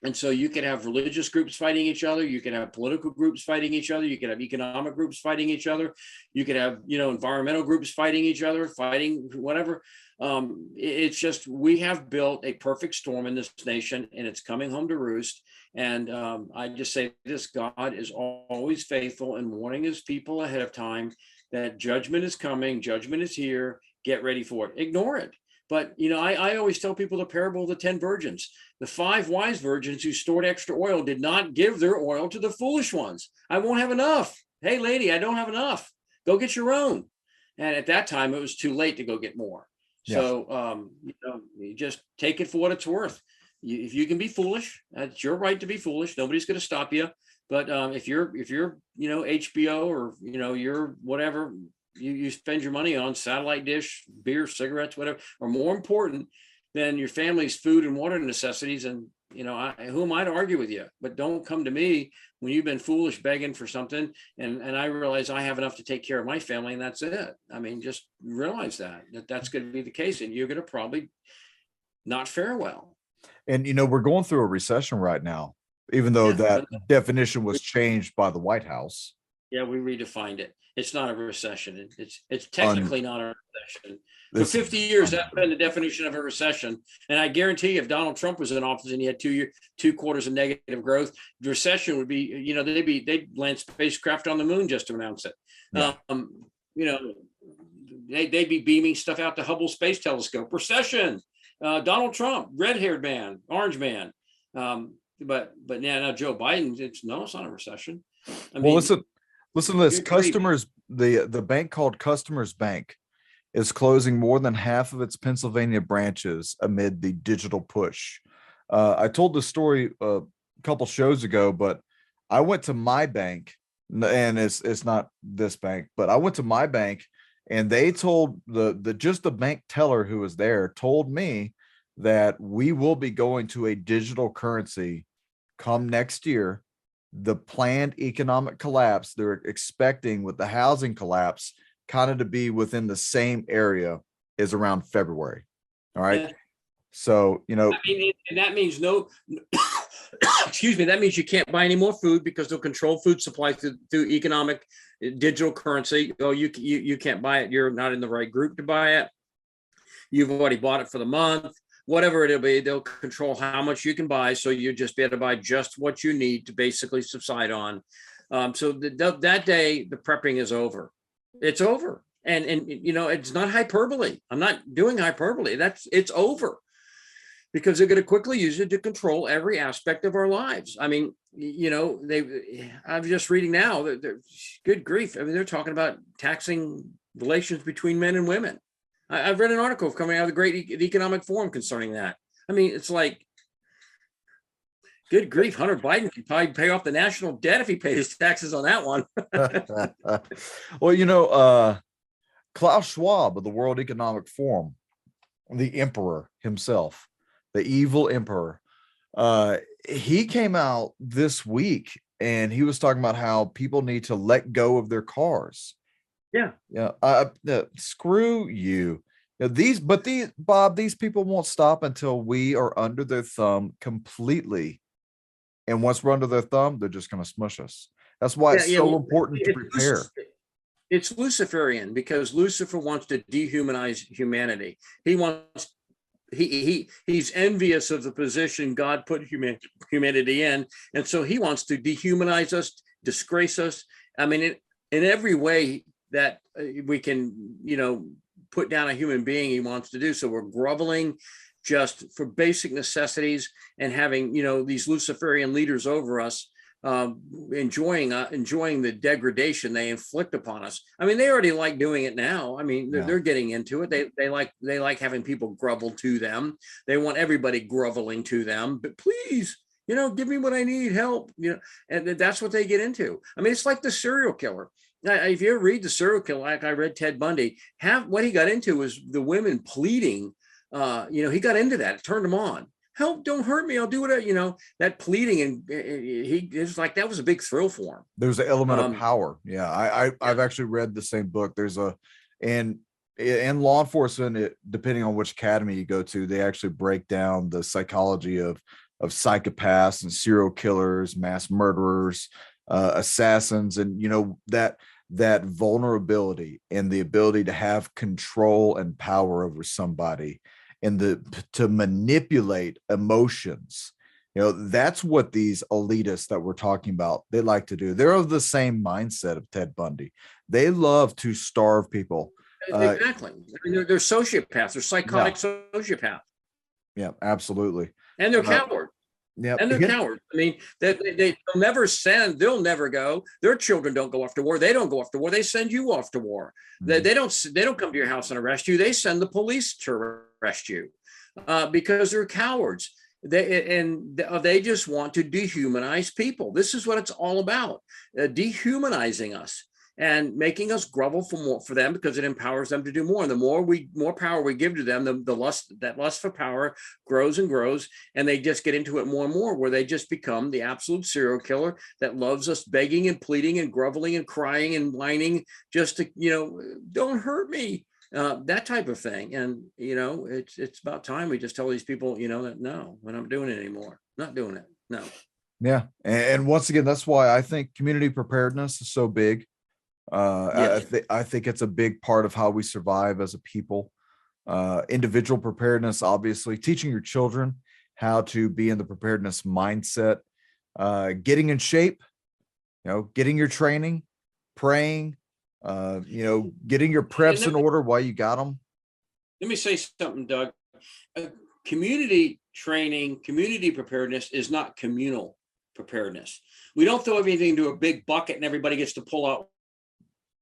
And so you could have religious groups fighting each other. You could have political groups fighting each other. You could have economic groups fighting each other. You could have, environmental groups fighting each other, fighting whatever. It's just, we have built a perfect storm in this nation, and it's coming home to roost. And I just say this: God is always faithful in warning his people ahead of time that judgment is coming, judgment is here, get ready for it. Ignore it. But, I always tell people the parable of the 10 virgins. The 5 wise virgins who stored extra oil did not give their oil to the foolish ones. I won't have enough. Hey, lady, I don't have enough. Go get your own. And at that time, it was too late to go get more. Yeah. So, you just take it for what it's worth. If you can be foolish, that's your right to be foolish. Nobody's going to stop you. But if you're, HBO or, you're whatever, you spend your money on, satellite dish, beer, cigarettes, whatever, are more important than your family's food and water necessities. And, who am I to argue with you? But don't come to me when you've been foolish begging for something. And I realize I have enough to take care of my family, and that's it. I mean, just realize that's going to be the case, and you're going to probably not fare well. And, we're going through a recession right now, even though that definition was changed by the White House. Yeah, we redefined it. It's not a recession. It's technically not a recession. For 50 years, that's been the definition of a recession. And I guarantee you, if Donald Trump was in office and he had 2 quarters of negative growth, the recession would be, they'd land spacecraft on the moon just to announce it. Yeah. They'd be beaming stuff out the Hubble Space Telescope. Recession. Donald Trump, red-haired man, orange man. But now Joe Biden, it's not a recession. Listen to this. Customers, the bank called Customers Bank is closing more than half of its Pennsylvania branches amid the digital push. I told this story a couple shows ago, but I went to my bank, and it's not this bank, but I went to my bank, and they told the bank teller who was there told me that we will be going to a digital currency come next year. The planned economic collapse they're expecting with the housing collapse kind of to be within the same area is around February. All right. Yeah. So, and that means excuse me, that means you can't buy any more food because they'll control food supply through economic digital currency. Oh, you can't buy it. You're not in the right group to buy it. You've already bought it for the month. Whatever it'll be, they'll control how much you can buy. So you just be able to buy just what you need to basically subside on. So that day, the prepping is over. It's over. And it's not hyperbole. I'm not doing hyperbole. It's over. Because they're going to quickly use it to control every aspect of our lives. I mean, I'm just reading now that good grief. I mean, they're talking about taxing relations between men and women. I've read an article coming out of the Great Economic Forum concerning that. I mean, it's like, good grief, Hunter Biden can probably pay off the national debt if he pays taxes on that one. Well, Klaus Schwab of the World Economic Forum, the emperor himself, the evil emperor, he came out this week and he was talking about how people need to let go of their cars. Screw you. Bob, these people won't stop until we are under their thumb completely. And once we're under their thumb, they're just going to smush us. That's why it's so important to prepare. It's Luciferian, because Lucifer wants to dehumanize humanity. He's envious of the position God put humanity in. And so he wants to dehumanize us, disgrace us. I mean, in every way that we can, put down a human being, he wants to do so. We're groveling just for basic necessities and having, these Luciferian leaders over us enjoying the degradation they inflict upon us. I mean, they already like doing it now. I mean, they're getting into it. They like having people grovel to them. They want everybody groveling to them. But please, give me what I need, help. And that's what they get into. I mean, it's like the serial killer. If you ever read the serial killer, like I read Ted Bundy, what he got into was the women pleading. He got into that. It turned him on. Help, don't hurt me. I'll do it. That pleading, and it's like that was a big thrill for him. There's an element of power. Yeah, I've actually read the same book. There's in law enforcement, depending on which academy you go to, they actually break down the psychology of psychopaths and serial killers, mass murderers, assassins, and that vulnerability and the ability to have control and power over somebody and to manipulate emotions. That's what these elitists that we're talking about, they like to do. They're of the same mindset of Ted Bundy. They love to starve people. Exactly. I mean, they're sociopaths. They're psychotic sociopaths. Yeah, absolutely. And they're cowards. Yeah, and they're cowards. I mean, they'll never send. They'll never go. Their children don't go off to war. They don't go off to war. They send you off to war. Mm-hmm. They don't come to your house and arrest you. They send the police to arrest you because they're cowards. They just want to dehumanize people. This is what it's all about: dehumanizing us and making us grovel for them, because it empowers them to do more. And the more power we give to them, the lust for power grows and grows, and they just get into it more and more, where they just become the absolute serial killer that loves us begging and pleading and groveling and crying and whining just to, don't hurt me, that type of thing. And, it's about time we just tell these people, that no, we're not doing it anymore. Not doing it. No. Yeah. And once again, that's why I think community preparedness is so big. I think it's a big part of how we survive as a people. Individual preparedness, obviously, teaching your children how to be in the preparedness mindset, getting in shape, getting your training, praying, getting your preps in order while you got them. Let me say something, Doug. Community training, community preparedness is not communal preparedness. We don't throw everything into a big bucket and everybody gets to pull out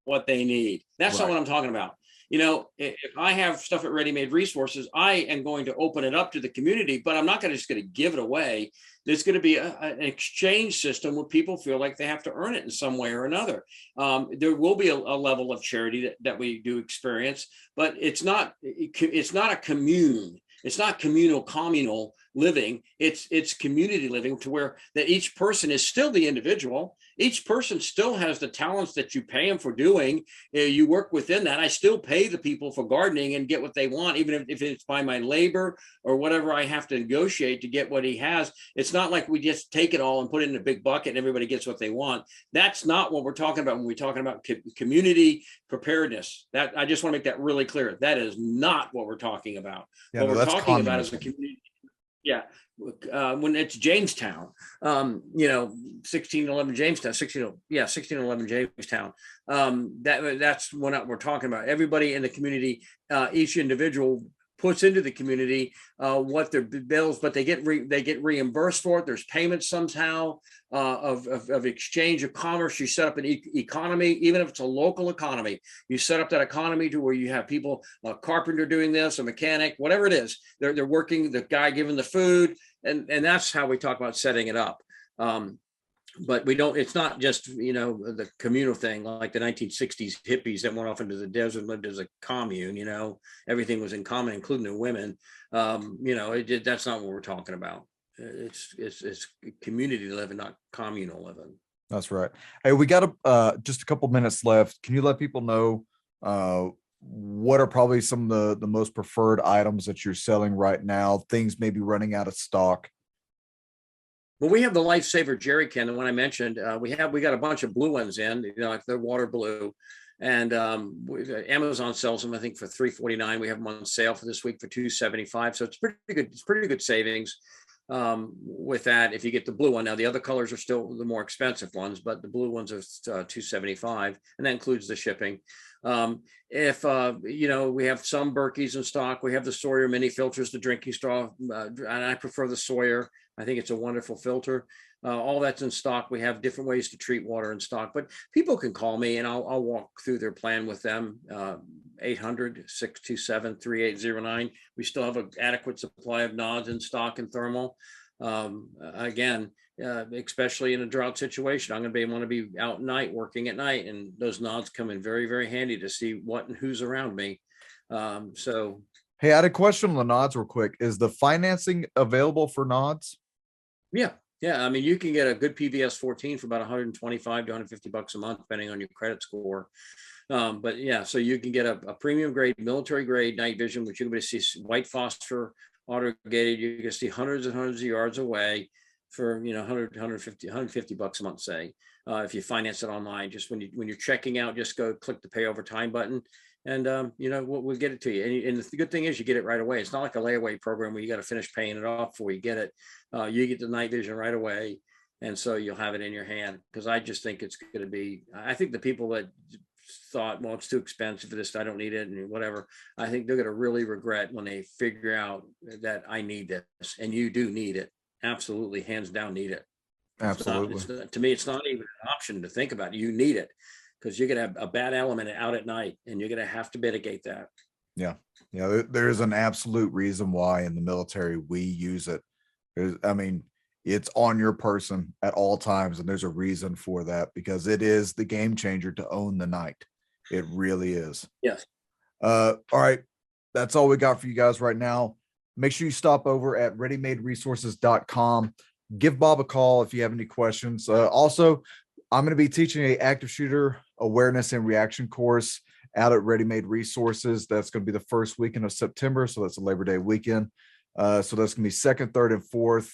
what they need. That's not what I'm talking about. If I have stuff at Ready Made Resources, I am going to open it up to the community, but I'm not just going to give it away. There's going to be an exchange system where people feel like they have to earn it in some way or another. There will be a level of charity that we do experience, but it's not a commune. It's not communal living. It's community living, to where that each person is still the individual. Each person still has the talents that you pay them for doing. You work within that. I still pay the people for gardening and get what they want, even if it's by my labor or whatever I have to negotiate to get what he has. It's not like we just take it all and put it in a big bucket and everybody gets what they want. That's not what we're talking about when we're talking about community preparedness. That I just want to make that really clear. That is not what we're talking about. Yeah, what we're talking about is a community. Yeah. When it's Jamestown, 1611 Jamestown, 1611 Jamestown. That's what we're talking about. Everybody in the community, each individual puts into the community what their bills, but they get reimbursed for it. There's payments somehow of exchange of commerce. You set up an economy, even if it's a local economy. You set up that economy to where you have people, a carpenter doing this, a mechanic, whatever it is. They're working, the guy giving the food, and that's how we talk about setting it up. But we don't, it's not just, the communal thing like the 1960s hippies that went off into the desert and lived as a commune, everything was in common, including the women. That's not what we're talking about. It's community living, not communal living. That's right. Hey, we got just a couple minutes left. Can you let people know what are probably some of the most preferred items that you're selling right now? Things maybe running out of stock. Well, we have the Lifesaver jerry can, the one I mentioned. We got a bunch of blue ones in, like they're water blue, and Amazon sells them, I think, for $3.49. We have them on sale for this week for $2.75. So it's pretty good. It's pretty good savings with that. If you get the blue one, now the other colors are still the more expensive ones, but the blue ones are $2.75, and that includes the shipping. If we have some Berkeys in stock, we have the Sawyer mini filters, the drinking straw, and I prefer the Sawyer. I think it's a wonderful filter. All that's in stock. We have different ways to treat water in stock, but people can call me and I'll walk through their plan with them. 800-627-3809. We still have an adequate supply of nods in stock and thermal. Again, especially in a drought situation, I'm going to want to be out at night, working at night, and those nods come in very, very handy to see what and who's around me. So, hey, I had a question on the nods real quick. Is the financing available for nods? yeah. I mean, you can get a good PVS 14 for about 125 to 150 bucks a month, depending on your credit score. But yeah, so you can get a premium grade, military grade night vision, which you're going to see white phosphor, auto gated. You can see hundreds and hundreds of yards away for 150 bucks a month, say. If you finance it online, just when you're checking out, just go click the pay over time button, and we'll get it to you. And the good thing is you get it right away. It's not like a layaway program where you got to finish paying it off before you get it. You get the night vision right away, and so you'll have it in your hand. Because I just think it's going to be. I think the people that thought, well, it's too expensive for this, I don't need it, and whatever, I think they're going to really regret when they figure out that I need this, and you do need it. Absolutely, hands down, need it. Absolutely. To me, it's not even an option to think about. You need it because you're going to have a bad element out at night, and you're going to have to mitigate that. Yeah. There's an absolute reason why in the military we use it. It's on your person at all times, and there's a reason for that, because it is the game changer to own the night. It really is. Yes. All right. That's all we got for you guys right now. Make sure you stop over at readymaderesources.com. Give Bob a call if you have any questions. Also, I'm going to be teaching a active shooter awareness and reaction course out at Ready Made Resources. That's going to be the first weekend of September. So that's a Labor Day weekend. So that's going to be 2nd, 3rd, and 4th.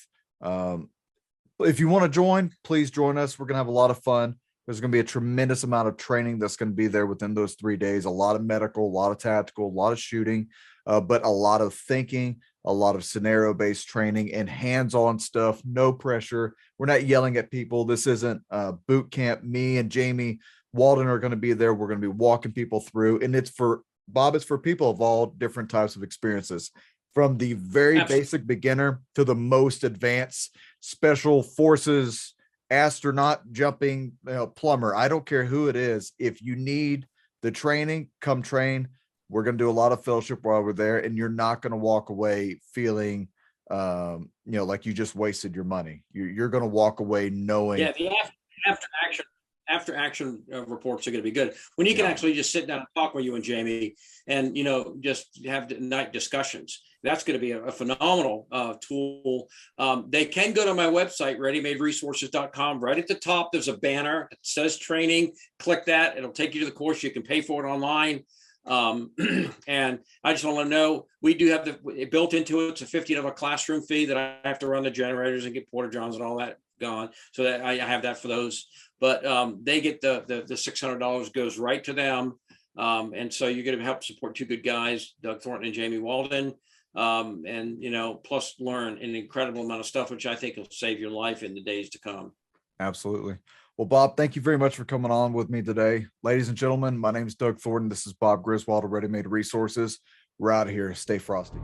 If you want to join, please join us. We're going to have a lot of fun. There's going to be a tremendous amount of training that's going to be there within those 3 days. A lot of medical, a lot of tactical, a lot of shooting, but a lot of thinking, a lot of scenario-based training and hands-on stuff. No pressure. We're not yelling at people. This isn't boot camp. Me and Jamie Walden are going to be there. We're going to be walking people through, and it's for Bob. It's for people of all different types of experiences, from the very basic beginner to the most advanced special forces, astronaut, jumping, plumber. I don't care who it is. If you need the training, come train. We're going to do a lot of fellowship while we're there, and you're not going to walk away feeling, like you just wasted your money. You're going to walk away knowing. Yeah, the after action reports are going to be good when you can actually just sit down and talk with you and Jamie, and just have night discussions. That's going to be a phenomenal tool. They can go to my website, readymaderesources.com. Right at the top, there's a banner that says training. Click that. It'll take you to the course. You can pay for it online. And I just want to know, we do have it built into it. It's a $50 classroom fee that I have to run the generators and get porta johns and all that gone. So that I have that for those. But they get the $600 goes right to them. And so you're going to help support two good guys, Doug Thornton and Jamie Walden. And plus learn an incredible amount of stuff, which I think will save your life in the days to come. Absolutely. Well, Bob, thank you very much for coming on with me today. Ladies and gentlemen, my name is Doug Thornton. This is Bob Griswold of Ready Made Resources. We're out of here. Stay frosty.